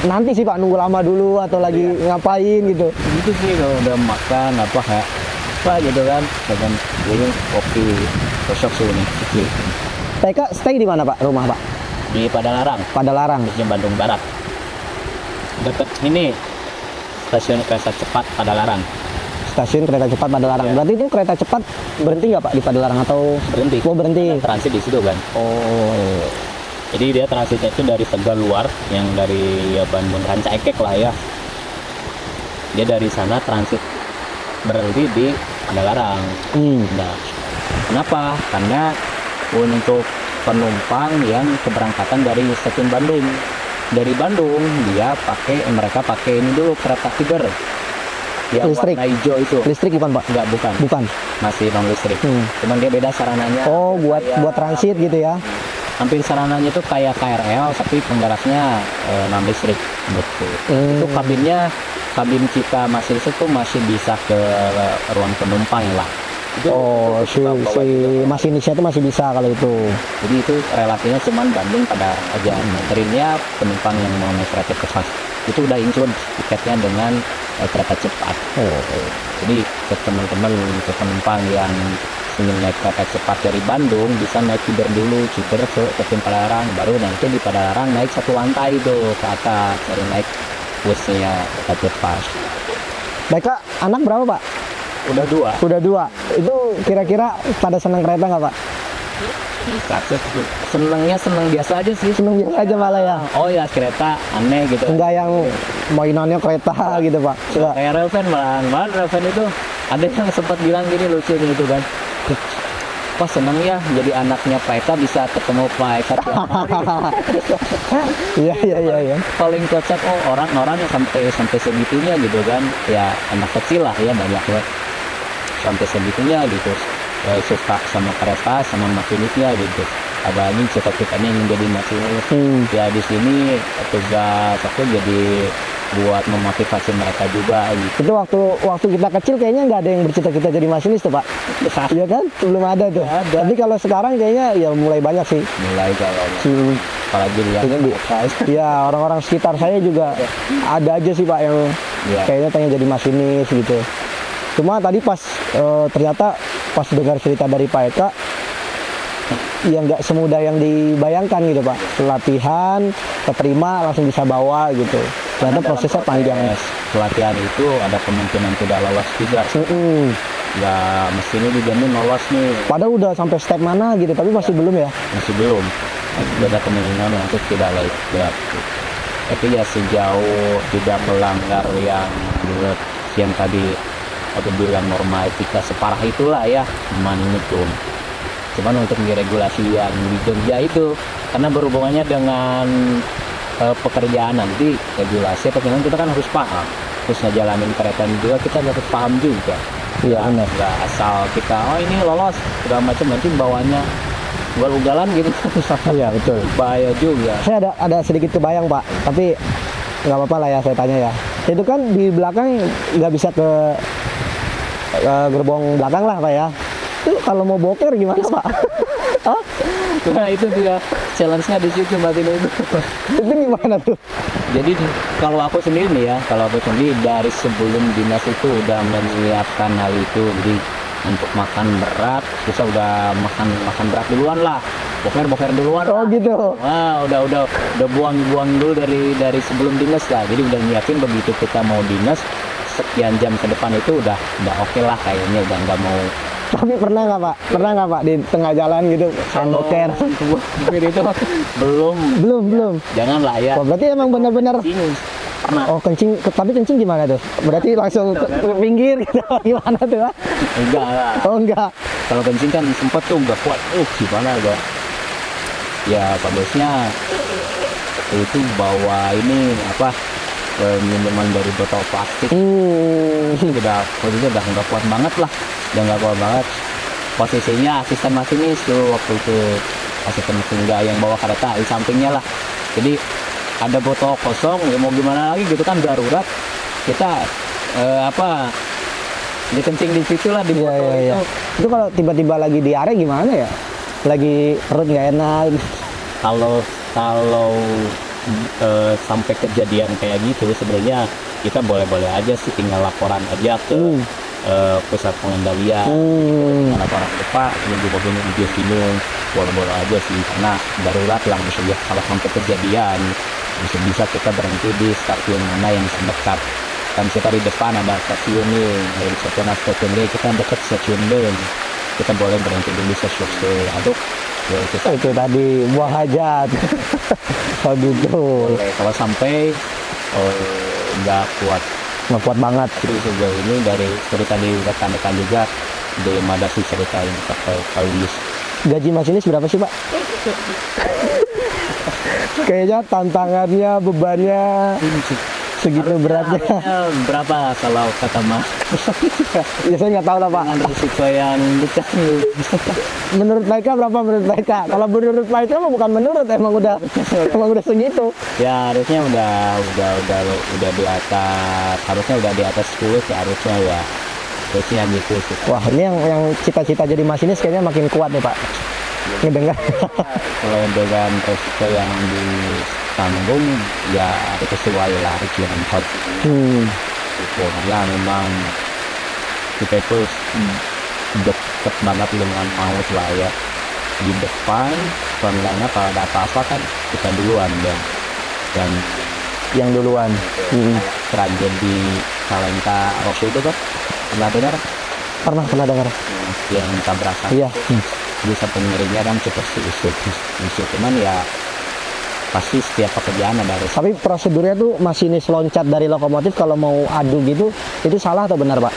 nanti sih Pak nunggu lama dulu atau lagi ngapain gitu. Gitu sih kalau udah makan apa kayak apa gitu kan, dengan ini kopi cocok sih ini. TK stay di mana Pak? Rumah Pak? Di Padalarang, Padalarang. di Bandung Barat. Deket ini stasiun kereta cepat Padalarang. Stasiun kereta cepat Padalarang. Berarti itu kereta cepat berhenti nggak Pak di Padalarang atau? Berhenti. Oh berhenti. Transit di situ kan. Oh. Jadi dia transitnya itu dari Tegal luar, yang dari ya, Bandung Ranca Ekek lah ya. Dia dari sana transit berhenti di Padalarang. Nah, kenapa? Karena untuk penumpang yang keberangkatan dari stasiun Bandung, dari Bandung mereka pakai ini dulu kereta feeder. Ya, Listrik. warna hijau itu. Listrik bukan Pak? Enggak, bukan. Bukan. Masih non listrik. Cuman dia beda sarananya. Oh buat Kayak- transit gitu ya? hampir sarananya itu kayak KRL tapi penggeraknya non listrik gitu. Itu kabin kita masih itu masih bisa ke ruang penumpang lah. Itu Oh si masinisnya itu masih bisa kalau itu. jadi itu relasinya cuman Bandung pada aja nganterinnya penumpang yang mau naik kereta cepat itu udah include tiketnya dengan kereta cepat. Jadi ke teman-teman, ke penumpang yang ingin naik kereta cepat dari Bandung bisa naik feeder dulu, feeder ke stasiun Padalarang, baru nanti di Padalarang naik satu lantai itu ke atas, baru naik busnya kereta cepat. Baik Kak, anak berapa Pak? Udah 2. Udah 2. Itu kira-kira pada senang kereta nggak Pak? Seneng biasa aja sih. Seneng biasa aja malah ya? Oh ya kereta aneh gitu. Enggak yang mainannya kereta gitu Pak? Enggak. Kayak Raven malah Raven itu ada yang sempat bilang gini lucu gitu kan. Wah seneng ya jadi anaknya Pak Eka bisa ketemu Pak Eka tiap hari. Iya. Paling cocok orang-orang yang sampai segitunya gitu kan, ya anak kecil lah ya banyak ya sampai segitunya gitu. Suka sama kereta sama masinisnya gitu. Abangnya cita-citanya yang jadi masinis. Ya di sini tugas aku jadi buat memotivasi mereka juga gitu. Itu waktu kita kecil kayaknya nggak ada yang bercita-cita jadi masinis tuh Pak. Iya kan? Belum ada tuh. Tapi kalau sekarang kayaknya ya mulai banyak sih. Mulai kayaknya. Apalagi lihat. Iya, orang-orang sekitar saya juga ada aja sih Pak yang kayaknya pengen jadi masinis gitu. Cuma tadi pas ternyata pas dengar cerita dari Pak Eka, ya nggak semudah yang dibayangkan gitu Pak. Latihan, keterima, langsung bisa bawa gitu. Ternyata prosesnya panjang. Pelatihan itu ada kemungkinan tidak lolos juga. Ya mestinya dijamin lolos nih. Padahal udah sampai step mana gitu, tapi masih belum ya? Masih belum. Ada kemungkinan untuk tidak lolos. Ya. Tapi ya sejauh tidak melanggar yang tadi aku bilang norma etika separah itulah ya, itu. Cuman untuk regulasi yang di Jogja itu, karena berhubungannya dengan pekerjaan nanti, regulasi pekerjaan kita kan harus paham. Terus ngejalanin kereta juga kita harus paham juga. Iya benar. Nggak asal kita, oh ini lolos, segala macam nanti bawanya ugal-ugalan gitu. Iya betul. Bahaya juga. Saya ada sedikit kebayang Pak, tapi nggak apa-apa lah ya saya tanya ya. Itu kan di belakang nggak bisa ke gerbong belakang lah Pak ya. Itu kalau mau boker gimana Pak? Hah? Nah itu dia challenge-nya di situ Mbak Tino itu. Itu gimana tuh? Jadi kalau aku sendiri nih ya, kalau aku sendiri dari sebelum dinas itu udah menyiapkan hal itu. Jadi untuk makan berat, kita udah makan berat duluan lah. Boker duluan. Oh gitu. Wah, udah buang dulu dari sebelum dinas lah. Jadi udah nyiapin begitu kita mau dinas sekian jam ke depan itu udah oke lah kayaknya, udah nggak mau. Tapi pernah nggak Pak di tengah jalan gitu boker? Itu belum. Janganlah ya. Oh, berarti emang benar-benar. Pernah. Oh kencing, tapi kencing gimana tuh? Berarti langsung ke pinggir gitu, gimana tuh? Enggak lah. Oh enggak. Kalau kencing kan sempet tuh nggak kuat. Gimana gak? Ya bagusnya itu bawa ini apa? Minuman dari botol plastik. Posisinya udah nggak kuat banget lah. Posisinya asisten masinis tuh waktu itu, asisten masinis yang bawa kereta di sampingnya lah. Jadi ada botol kosong, ya mau gimana lagi gitu kan, darurat kita dikencing di situ lah di botol itu. Itu kalau tiba-tiba lagi diare gimana ya? Lagi perut nggak enak. Kalau sampai kejadian kayak gitu sebenarnya kita boleh-boleh aja sih, tinggal laporan aja ke pusat pengendalian. Laporan ke Pak, ini begini boleh-boleh aja sih, karena darurat lah misalnya kalau sampai kejadian bisa kita berhenti di stasiun mana yang terdekat. Kan kita di depan ada stasiun nih, dari stasiun D kita dekat stasiun D, kita boleh berhenti dulu stasiun C. Aduh, ya itu tadi buang hajat. Oh gitu. Boleh. Kalau sampai nggak kuat banget. Jadi sejauh ini dari cerita di rekan-rekan juga belum ada sih cerita yang pakai Paulus. Gaji masinis berapa sih Pak? Kayaknya tantangannya, bebannya segitu beratnya. Berapa kalau kata Mas? Ya saya nggak tahu lah Pak. Dengan risiko yang besar. Menurut mereka berapa menurut mereka? Kalau menurut mereka mah bukan menurut, emang udah segitu. Ya harusnya udah di atas, harusnya udah di atas 10 sih harusnya ya. Harusnya gitu sih. Wah ini yang cita-cita jadi masinis kayaknya makin kuat nih Pak. Ngedengar. Kalau dengan resiko yang ditanggung ya sesuai lah ujian hot. Ya memang kita itu deket banget dengan maus lah ya. Di depan soalnya kalau ada apa-apa kan kita duluan dan yang duluan. Tragedi Salengka waktu itu kan pernah dengar? Pernah dengar. Yang tabrakan. Iya. Bisa pengiringnya kan seperti isu, cuman ya pasti setiap pekerjaan ada resiko. Tapi prosedurnya tuh masinis loncat dari lokomotif kalau mau adu gitu, itu salah atau benar Pak?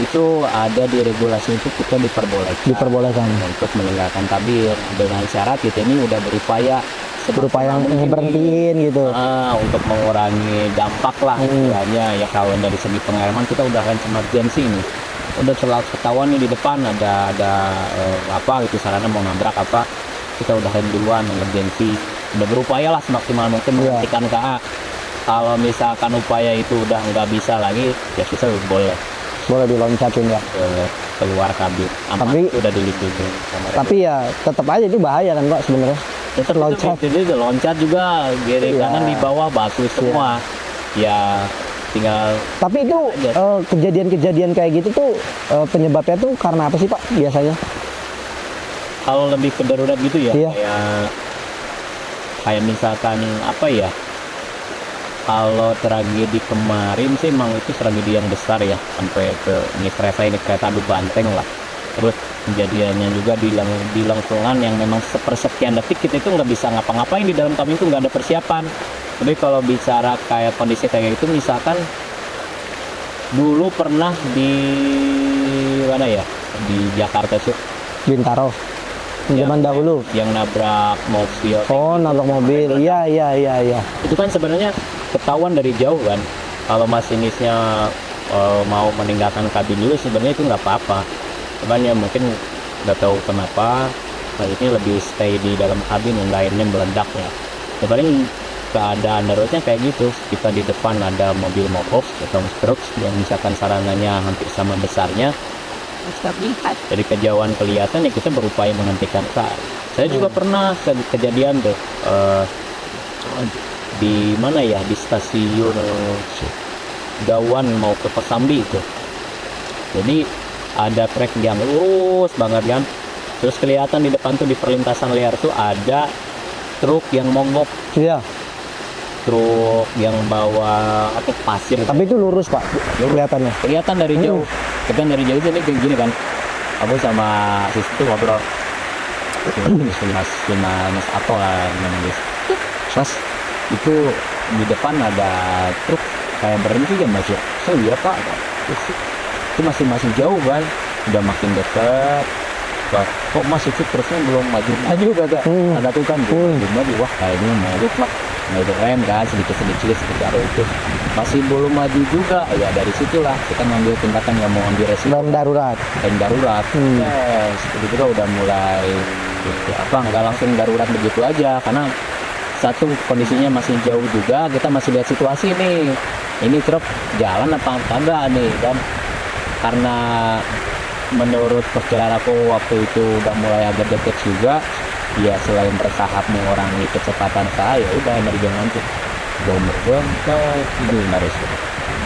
Itu ada di regulasi itu kita diperbolehkan untuk meninggalkan tabir dengan syarat kita ini udah berupaya berhentiin gitu. Untuk mengurangi dampak lah istilahnya ya. Kalau dari segi pengalaman kita udah kan emergency nih, udah selalu ketahuan nih di depan ada apa gitu, sarana mau nabrak apa, kita udah duluan emergency, udah berupaya lah semaksimal mungkin menghentikan KA. Kalau misalkan upaya itu udah nggak bisa lagi, ya kita boleh diloncatin ya. keluar kabin. Aman, Tapi- itu udah dilindungi sama Tapi ya tetap aja itu bahaya kan Pak sebenarnya. tetap loncat. itu loncat juga kiri Iya. kanan di bawah batu semua. Ya tinggal Tapi itu kejadian-kejadian kayak gitu tuh penyebabnya tuh karena apa sih Pak biasanya? kalau lebih ke darurat gitu ya, Iya. kayak misalkan apa ya, kalau tragedi kemarin sih emang itu tragedi yang besar ya, sampai ke ini kereta adu banteng lah. Terus kejadiannya juga di lengkungan yang memang sepersekian detik kita itu nggak bisa ngapa-ngapain di dalam kabin itu, nggak ada persiapan. Tapi kalau bicara kayak kondisi kayak gitu, misalkan dulu pernah di mana ya, di Jakarta sih Bintaro. Zaman dahulu. yang nabrak mobil. Oh, nabrak mobil. Iya. Itu kan sebenarnya ketahuan dari jauh kan, kalau masinisnya mau meninggalkan kabin dulu sebenarnya itu nggak apa-apa. Cuman ya mungkin nggak tahu kenapa ini lebih stay di dalam kabin, yang lainnya meledak ya. Paling keadaan daruratnya kayak gitu, kita di depan ada mobil mogok atau truk yang misalkan sarananya hampir sama besarnya, dari kejauhan kelihatan ya kita berupaya menghentikan saat. Saya juga pernah kejadian tuh di mana ya, di stasiun Gawan mau ke Pesambi itu. Jadi ada trek yang lurus banget kan, terus kelihatan di depan tuh di perlintasan liar tuh ada truk yang mogok, Iya. truk yang bawa apa pasir. Tapi itu lurus Pak kelihatannya. Kelihatan dari jauh. Kita dari jauh jadi kayak gini kan. Aku sama sis itu ngobrol. Mas Ato lah namanya. Mas, itu di depan ada truk kayak berhenti kan Mas ya? Oh iya Pak. Itu masih jauh kan. Udah makin dekat. Wah, kok Mas itu terusnya belum maju kagak? Ada tuh kan belum maju. Wah, kayaknya mau lah. Nah itu keren kan, sedikit sekitar itu masih belum maju juga ya. Dari situlah kita ngambil tindakan yang mau ambil resiko Darurat. dan darurat. Yes, itu juga udah mulai gitu. Nggak langsung darurat begitu aja, karena satu kondisinya masih jauh juga, kita masih lihat situasi nih, ini truk jalan apa enggak nih kan. Karena menurut perkiraan aku waktu itu udah mulai agak dekat juga ya, selain bersahab mengurangi kecepatan saya, udah energi ngantuk bom itu harus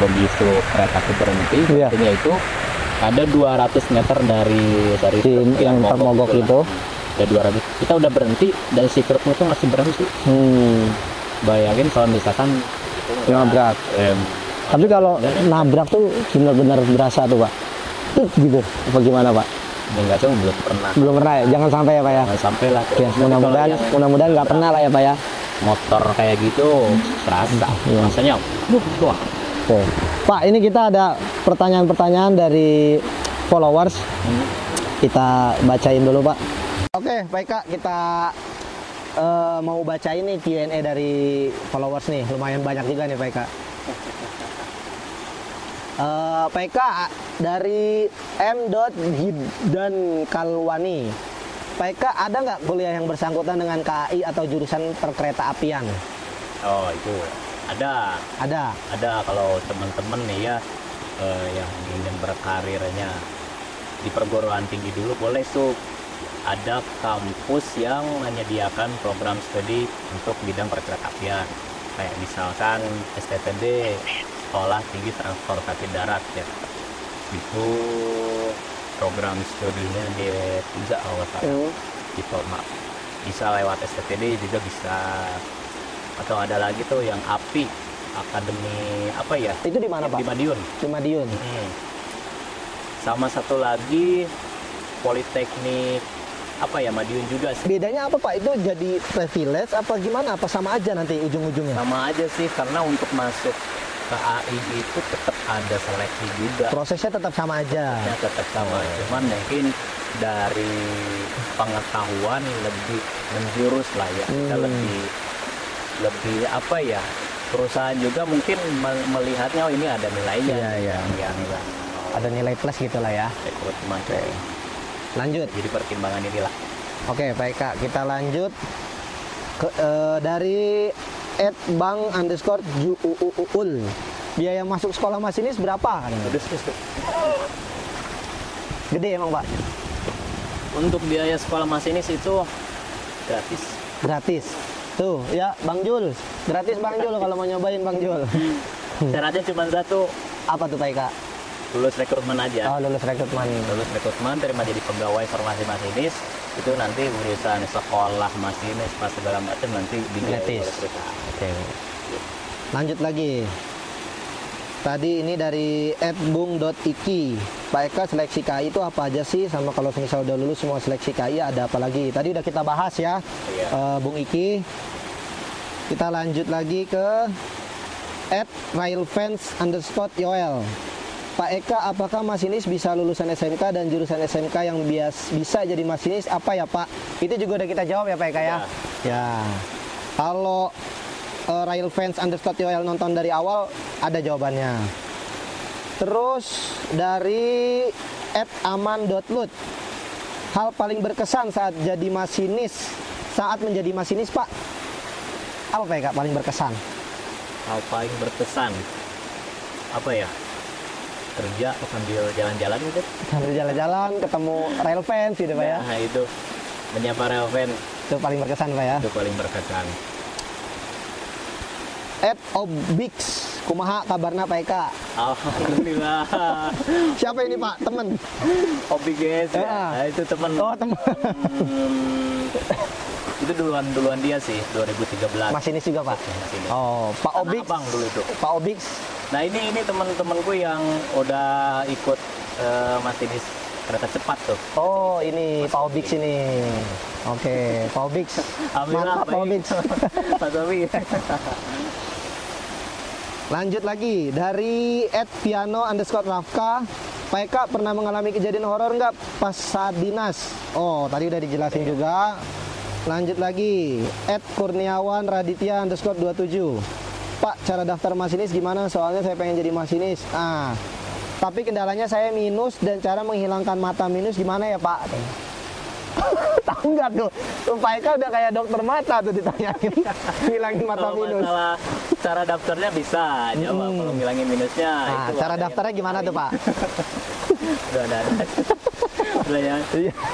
begitu kereta itu berhenti. Iya. Artinya itu ada 200 meter dari truk yang termogok itu. Ada 200, kita udah berhenti dan si truknya itu masih berhenti. Bayangin kalau misalkan Nabrak. Tapi kalau nabrak tuh benar-benar berasa tuh Pak. Gitu. Apa gimana Pak? ya nggak tahu, belum pernah. Belum pernah ya? Jangan sampai ya Pak ya? Nggak sampai lah. Ya, mudah-mudahan nggak pernah lah ya Pak ya. Motor kayak gitu terasa rasanya wah. Oke. Pak, ini kita ada pertanyaan-pertanyaan dari followers. Kita bacain dulu Pak. Oke, baik Kak, kita mau bacain nih Q&A dari followers nih. Lumayan banyak juga nih Pak Eka. PK dari M.Hibdan Kalwani. PK, ada nggak kuliah yang bersangkutan dengan KAI atau jurusan perkereta apian? Oh itu ada kalau teman-teman nih ya yang ingin berkarirnya di perguruan tinggi dulu, boleh tuh ada kampus yang menyediakan program studi untuk bidang perkereta apian, kayak misalkan STTD, Sekolah Tinggi Transportasi Darat ya. Itu program studinya di Tiga kalau nggak salah. Gitu, bisa lewat STTD juga bisa. Atau ada lagi tuh yang API, Akademi apa ya? Itu di mana Pak? Di Madiun. Di Madiun. Sama satu lagi Politeknik apa ya, Madiun juga sih. Bedanya apa Pak? Itu jadi privilege apa gimana? Apa sama aja nanti ujung-ujungnya? Sama aja sih, karena untuk masuk ke AI itu tetap ada seleksi juga. Prosesnya tetap sama aja. Ya, tetap sama, cuman mungkin dari pengetahuan lebih menjurus lah ya. Kita lebih apa ya, perusahaan juga mungkin melihatnya oh ini ada nilainya. Iya. yang Ada nilai plus gitu lah ya. rekrutmen. Lanjut. Jadi pertimbangan inilah. Oke, baik Kak, kita lanjut dari @bang_juul. Biaya masuk sekolah masinis berapa? Gede emang Pak? Untuk biaya sekolah masinis itu gratis. Gratis. Tuh ya Bang Jul, gratis Bang Jul kalau mau nyobain Bang Jul. Syaratnya cuma satu, Apa tuh Pak Ika? lulus rekrutmen aja. Oh, lulus rekrutmen. Lulus rekrutmen, terima jadi pegawai formasi masinis, itu nanti urusan sekolah masinis pas segala macam nanti dibiayai Gratis. oleh perusahaan. Oke. Lanjut lagi. Tadi ini dari @bung.iki. Pak Eka, seleksi KI itu apa aja sih? Sama kalau misal udah lulus semua seleksi KI ada apa lagi? Tadi udah kita bahas ya, Iya. Bung Iki. Kita lanjut lagi ke @railfans_yoel. Pak Eka, apakah masinis bisa lulusan SMK dan jurusan SMK yang bisa jadi masinis apa ya Pak? Itu juga udah kita jawab ya Pak Eka ya? Ya. Kalau railfans_yoel nonton dari awal ada jawabannya. Terus dari @aman.lut. Hal paling berkesan saat menjadi masinis Pak. Apa Pak Eka paling berkesan? Hal paling berkesan apa ya? Kerja sambil jalan-jalan gitu. Sambil jalan-jalan ketemu railfans gitu Pak ya. Nah, itu menyapa relven Itu paling berkesan Pak ya. itu paling berkesan. @obix. Kumaha kabarna Pak Eka? Alhamdulillah. Siapa ini Pak? Temen? Hobi guys ya. Ya. Nah, itu teman. Oh temen. Itu duluan dia sih 2013. Masinis juga Pak? Masinis. Oh Pak Tanah Obix. Abang dulu itu. Pak Obix. Nah ini teman-temanku yang udah ikut masinis kereta cepat tuh. Oh ini Pak Obix ini. Oke Pak Obix. Alhamdulillah, Mantap Pak baik. Obix. Pak Sofi. Lanjut lagi dari @piano_rafka. Pak Eka pernah mengalami kejadian horor nggak pas saat dinas? Oh tadi udah dijelasin juga. Lanjut lagi @kurniawan_raditya_27. Pak, cara daftar masinis gimana? Soalnya saya pengen jadi masinis. Tapi kendalanya saya minus dan cara menghilangkan mata minus gimana ya Pak? Tahu nggak tuh? Pak Eka udah kayak dokter mata tuh ditanyain. Ngilangin mata Kalau minus. masalah cara daftarnya bisa jawab. Kalau ngilangin minusnya. Nah, itu cara ada daftarnya yang gimana tuh Pak? Udah ada. Udah ya.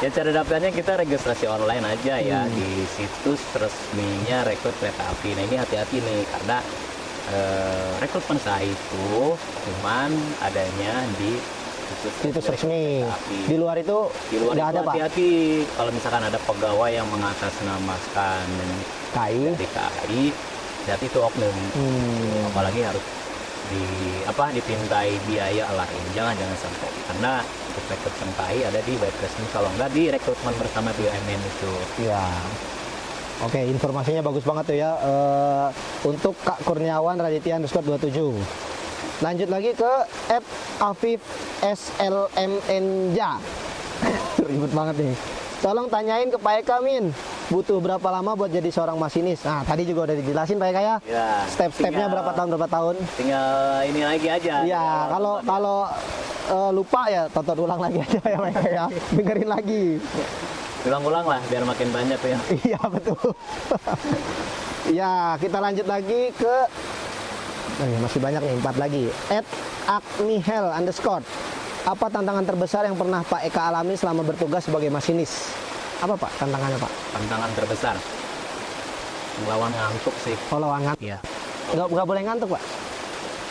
Ya cara daftarnya kita registrasi online aja ya di situs resminya Rekrut Kereta Api. Nah ini hati-hati nih karena rekrutmen saya itu cuman adanya di Situs resmi. Kereta Api. Di luar itu Di luar nggak itu ada Pak? hati-hati kalau misalkan ada pegawai yang mengatasnamakan KI. dari KAI, berarti itu oknum. Apalagi harus dipintai biaya lain. Jangan sampai. Karena untuk rekrutmen KAI ada di web resmi, kalau nggak di rekrutmen bersama BUMN itu. Iya. Oke, informasinya bagus banget tuh ya. Untuk Kak Kurniawan Raditya_27. Lanjut lagi ke @afif_slmnja. Ribet banget nih. Tolong tanyain ke Pak Eka Min, butuh berapa lama buat jadi seorang masinis? Nah, tadi juga udah dijelasin Pak Eka ya. Ya, Step-stepnya berapa tahun? Tinggal ini lagi aja. Iya, kalau lupa ya tonton ulang lagi aja ya Pak Eka ya. Dengerin lagi. Ulang-ulang lah biar makin banyak ya. Iya betul. Ya kita lanjut lagi ke masih banyak nih 4 lagi. @akmihel_. Apa tantangan terbesar yang pernah Pak Eka alami selama bertugas sebagai masinis? Apa Pak tantangannya Pak? Tantangan terbesar melawan ngantuk sih. Oh lawan ngantuk. Iya. Nggak boleh ngantuk Pak?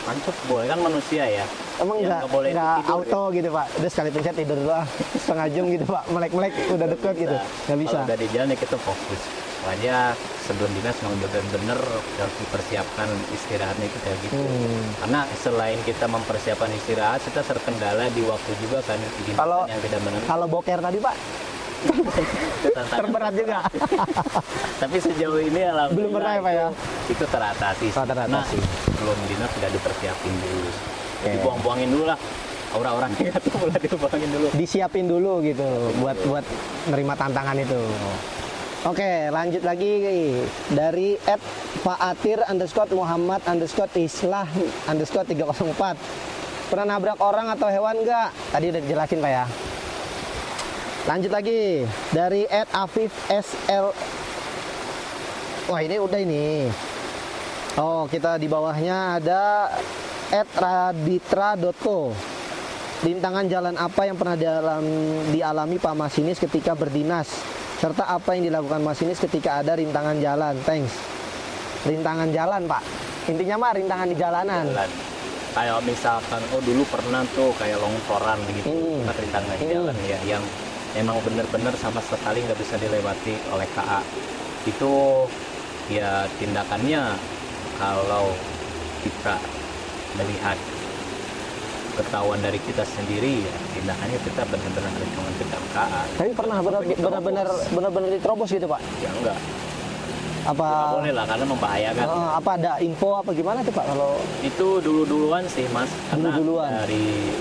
Ngantuk boleh kan manusia ya. Emang Ya, nggak boleh tidur, auto gitu Pak? Udah sekali pencet tidur dulu setengah jam gitu Pak. Melek-melek udah deket gitu. Nggak bisa. Kalau udah di jalan ya kita fokus. Makanya sebelum dinas memang benar-benar harus dipersiapkan istirahatnya itu kayak gitu. Karena selain kita mempersiapkan istirahat, kita terkendala di waktu juga kan di Kalau- yang tidak menentu. Kalau boker tadi Pak Itu tantangan. terberat juga. Tapi sejauh ini alhamdulillah Belum pernah ya, Pak, ya? Itu teratasi. Oh, teratasi. Karena sebelum dinas sudah dipersiapin dulu. Oke. Dibuang-buangin dulu lah. Aura-aura negatif mulai dibuangin dulu. Disiapin dulu gitu buat nerima tantangan itu. Oke, lanjut lagi dari @faatir_muhammad_islah_304. Pernah nabrak orang atau hewan nggak? Tadi udah dijelasin Pak ya. Lanjut lagi dari @afifsl. Wah ini udah ini. Oh, kita di bawahnya ada @raditra.co. Rintangan jalan apa yang pernah dialami Pak Masinis ketika berdinas? Serta apa yang dilakukan masinis ketika ada rintangan jalan? Thanks. Rintangan jalan, Pak. Intinya mah rintangan di jalanan. Kayak misalkan, dulu pernah tuh kayak longsoran gitu, kan rintangan jalan ya, yang emang bener-bener sama sekali nggak bisa dilewati oleh KA. Itu ya tindakannya kalau kita melihat ketahuan dari kita sendiri, ya tindakannya kita benar-benar lingkungan tindakan KA. Tapi pernah benar-benar diterobos gitu, Pak? Ya enggak. Apa Nggak boleh lah, karena membahayakan. apa ada info apa gimana tuh, Pak, kalau Itu dulu-duluan sih, Mas. Karena Dulu-duluan.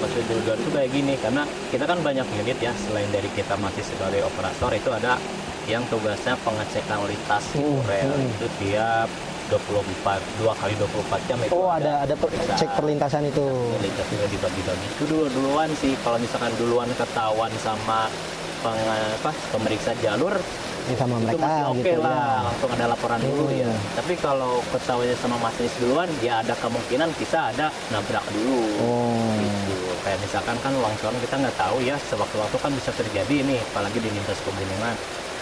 maksud dulu-duluan itu kayak gini, karena kita kan banyak unit ya, selain dari kita masih sebagai operator, itu ada yang tugasnya pengecekan lintas rel. Itu tiap 2 kali 24 jam itu ada cek perlintasan itu. lintasnya dibagi-bagi. Itu duluan sih, kalau misalkan duluan ketahuan sama pemeriksa jalur, Sama itu mereka masih oke gitu lah, ya. langsung ada laporan dulu ya. Tapi kalau ketahuannya sama masinis duluan, ya ada kemungkinan kita ada nabrak dulu. Gitu. Kayak misalkan kan longsoran kita nggak tahu ya, sewaktu-waktu kan bisa terjadi nih, apalagi di lintas pegunungan.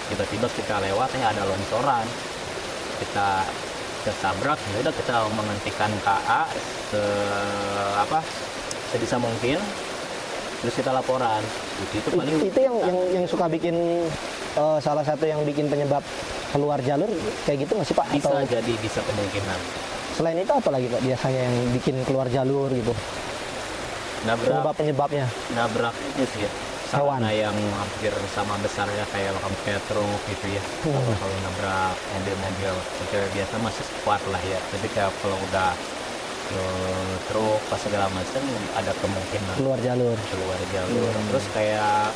Tiba-tiba kita lewat, ada longsoran, kita tabrak, ya udah kita menghentikan KA sebisa mungkin, terus kita laporan. Itu paling Itu yang suka bikin salah satu yang bikin penyebab keluar jalur kayak gitu nggak sih, Pak? bisa Atau jadi, bisa kemungkinan. selain itu apa lagi, Pak, biasanya yang bikin keluar jalur gitu? Penyebabnya. Nabrak itu sih ya, Hewan. sarana yang hampir sama besarnya kayak truk gitu ya. Kalau nabrak mobil-mobil biasa masih kuat lah ya, tapi kayak kalau udah truk pas segala macam ada kemungkinan Keluar jalur. Terus kayak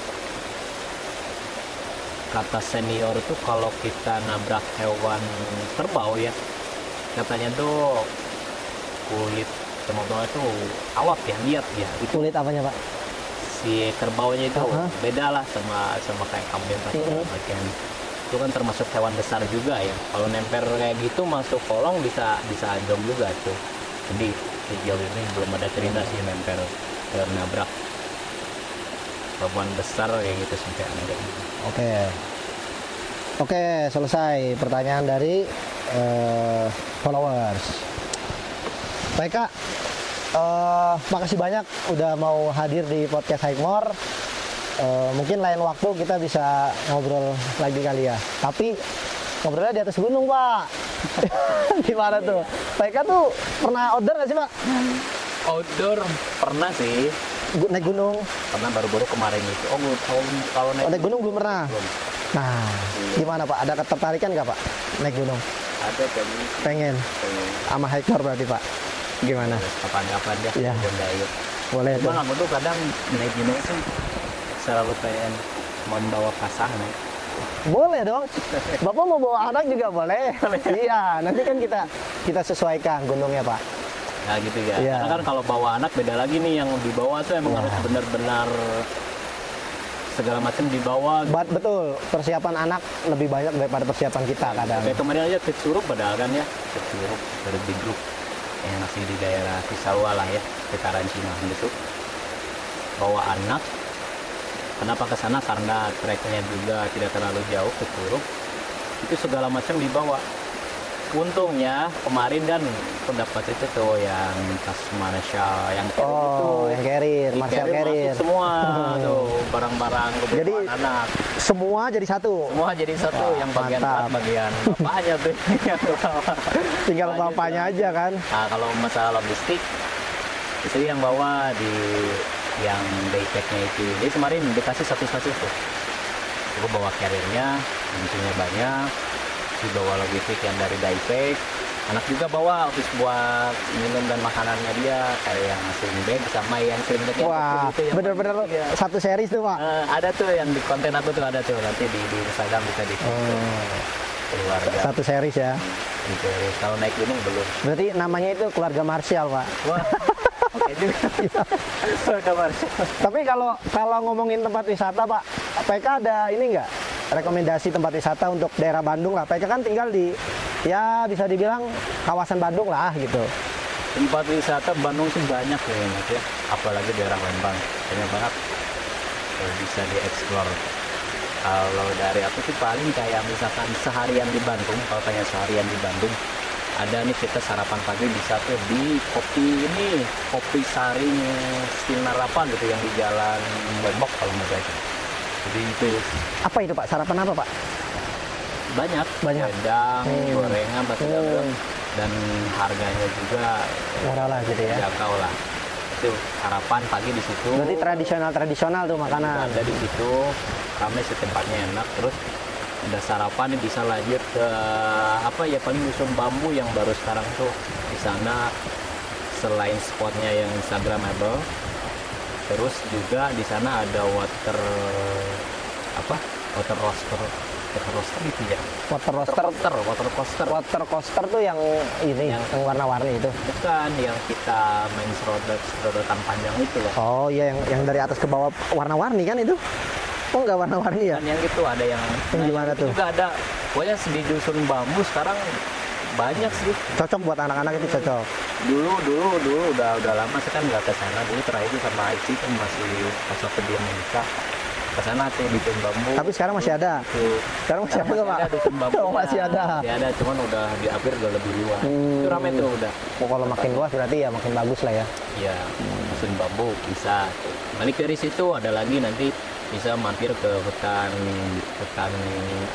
kata senior tuh, kalau kita nabrak hewan kerbau ya, katanya tuh kulit kerbau itu awet ya, lihat ya. Itu Kulit apanya, Pak? si kerbaunya itu beda lah sama kayak kambing bagian. Itu kan termasuk hewan besar juga ya. Kalau nempel kayak gitu masuk kolong bisa anjlok juga tuh. Jadi sejauh ini belum ada cerita sih nempel nabrak hewan besar kayak gitu sampai anjlok. Oke, selesai pertanyaan dari followers. Baik, Kak, makasih banyak udah mau hadir di podcast Hikmore. Mungkin lain waktu kita bisa ngobrol lagi kali ya. Tapi ngobrolnya di atas gunung, Pak. Gimana tuh? Pak Eka tuh pernah outdoor nggak sih, Pak? Outdoor pernah sih. Naik gunung? Pernah baru-baru kemarin itu. Kalau Naik gunung belum pernah? belum. Nah, gimana, Pak? Ada ketertarikan nggak, Pak, naik gunung? Ada Pengen? Sama Hikmore berarti, Pak? Gimana? kapan-kapan ya. Iya. Ayo. Boleh tuh. Cuman aku tuh kadang naik gunung sih selalu pengen membawa pasangan. Boleh dong. Bapak mau bawa anak juga boleh. Iya, nanti kan kita sesuaikan gunungnya, Pak. Nah gitu ya. Iya. Karena kan kalau bawa anak beda lagi nih, yang dibawa tuh emang harus benar-benar segala macam dibawa. Betul, persiapan anak lebih banyak daripada persiapan kita kadang. Kayak kemarin aja ke Curug padahal kan ya, ke Curug dari di grup yang masih di daerah Cisarua lah ya, sekitaran Cimahi itu. Bawa anak. Kenapa ke sana? Karena treknya juga tidak terlalu jauh ke Curug. Itu segala macam dibawa. Untungnya kemarin kan pendapat itu tuh yang tas Marshall yang Oh, yang carrier, Marshall carrier. masuk semua tuh barang-barang kebutuhan Jadi, anak. Semua jadi satu. Semua jadi satu. Wah, yang bagian mantap. berat bagian bapaknya tuh. Tinggal bapaknya aja kan. Nah, kalau masalah logistik itu yang bawa di yang daypacknya itu. Jadi kemarin dikasih satu tuh. Gue bawa carriernya, isinya banyak. Bawa logistik yang dari daypack. Anak juga bawa habis buat minum dan makanannya dia, kayak yang sling bag sama yang sling bag yang Wah, kecil itu yang bener-bener iya. satu series tuh, Pak. Ada tuh yang di konten aku tuh, ada tuh nanti di Instagram bisa di keluarga Satu series ya. gitu. Kalau naik gunung belum. Berarti namanya itu keluarga Marshall, Pak. Wah, oke juga. Keluarga Marshall. Tapi kalau ngomongin tempat wisata, Pak, PK ada ini nggak? Rekomendasi tempat wisata untuk daerah Bandung lah. PK kan tinggal di ya bisa dibilang kawasan Bandung lah gitu. Tempat wisata Bandung sih banyak ya Mas ya, apalagi daerah Lembang banyak banget bisa dieksplor. Kalau dari aku sih paling kayak misalkan seharian di Bandung, kalau tanya seharian di Bandung, ada nih kita sarapan pagi bisa tuh di kopi Sari Sinarapan gitu yang di Jalan Lombok kalau nggak salah. Jadi itu Apa itu Pak? Sarapan apa Pak? banyak wedang, gorengan, batu dan harganya juga Murah lah gitu ya. jangkau lah. Itu sarapan pagi di situ. Berarti tradisional tuh makanan. Ada di situ, ramai sih tempatnya enak. Terus udah sarapan bisa lanjut ke apa ya, paling dusun bambu yang baru sekarang tuh di sana. Selain spotnya yang instagramable, terus juga di sana ada water roaster gitu ya. Water coaster. Water coaster tuh yang ini, yang warna-warni itu. Bukan yang kita main serodotan panjang itu loh. Oh iya, yang dari atas ke bawah warna-warni kan itu? Oh nggak warna-warni ya? Kan yang itu ada yang gimana tuh? Juga ada. Pokoknya di dusun bambu sekarang banyak sih. Cocok buat anak-anak itu cocok. Dulu udah lama saya kan nggak ke sana. Dulu terakhir sama Aici kan masih pas waktu dia menikah. Ke sana tuh di dusun bambu. Tapi sekarang masih ada. Tuh. Sekarang masih ada nggak Pak? Dusun bambu. Oh, masih ada. Masih ada, cuman udah diupgrade udah lebih luas. Itu ramai tuh udah. Oh, kalau makin luas berarti ya makin bagus lah ya. Iya, dusun bambu bisa. Balik dari situ ada lagi nanti bisa mampir ke hutan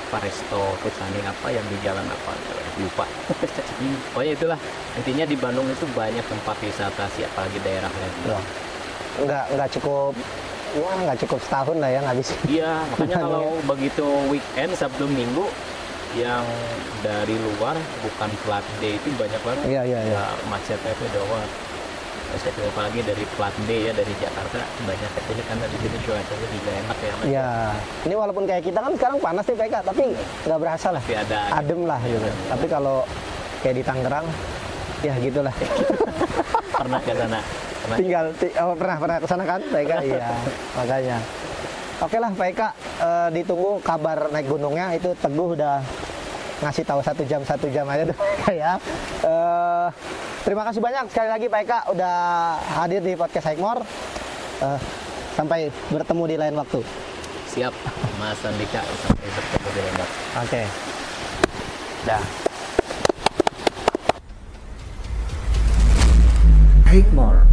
apa resto hutan apa yang di jalan apa lupa. Pokoknya itulah intinya di Bandung itu banyak tempat wisata sih, apalagi daerah lain. Nggak cukup, ya nggak cukup setahun lah ya habis. Iya, makanya kalau begitu weekend Sabtu Minggu yang dari luar bukan flat day itu banyak banget. Iya. Ya, macetnya itu doang. Apalagi dari plat D ya, dari Jakarta banyak kecil karena di sini cuacanya juga enak ya. Iya, ini walaupun kayak kita kan sekarang panas nih PK, tapi nggak berasa lah, ada adem lah gitu. Tapi kalau kayak di Tangerang, ya gitulah. Pernah ke sana? Pernah ke sana kan PK? Iya, makanya. Oke lah PK, ditunggu kabar naik gunungnya. Itu Teguh udah ngasih tahu 1 jam aja tuh ya. Terima kasih banyak sekali lagi Pak Eka udah hadir di podcast Hikmore. Sampai bertemu di lain waktu. Siap, Mas Andika, sampai bertemu di lain waktu. Oke. Dah. Hikmore.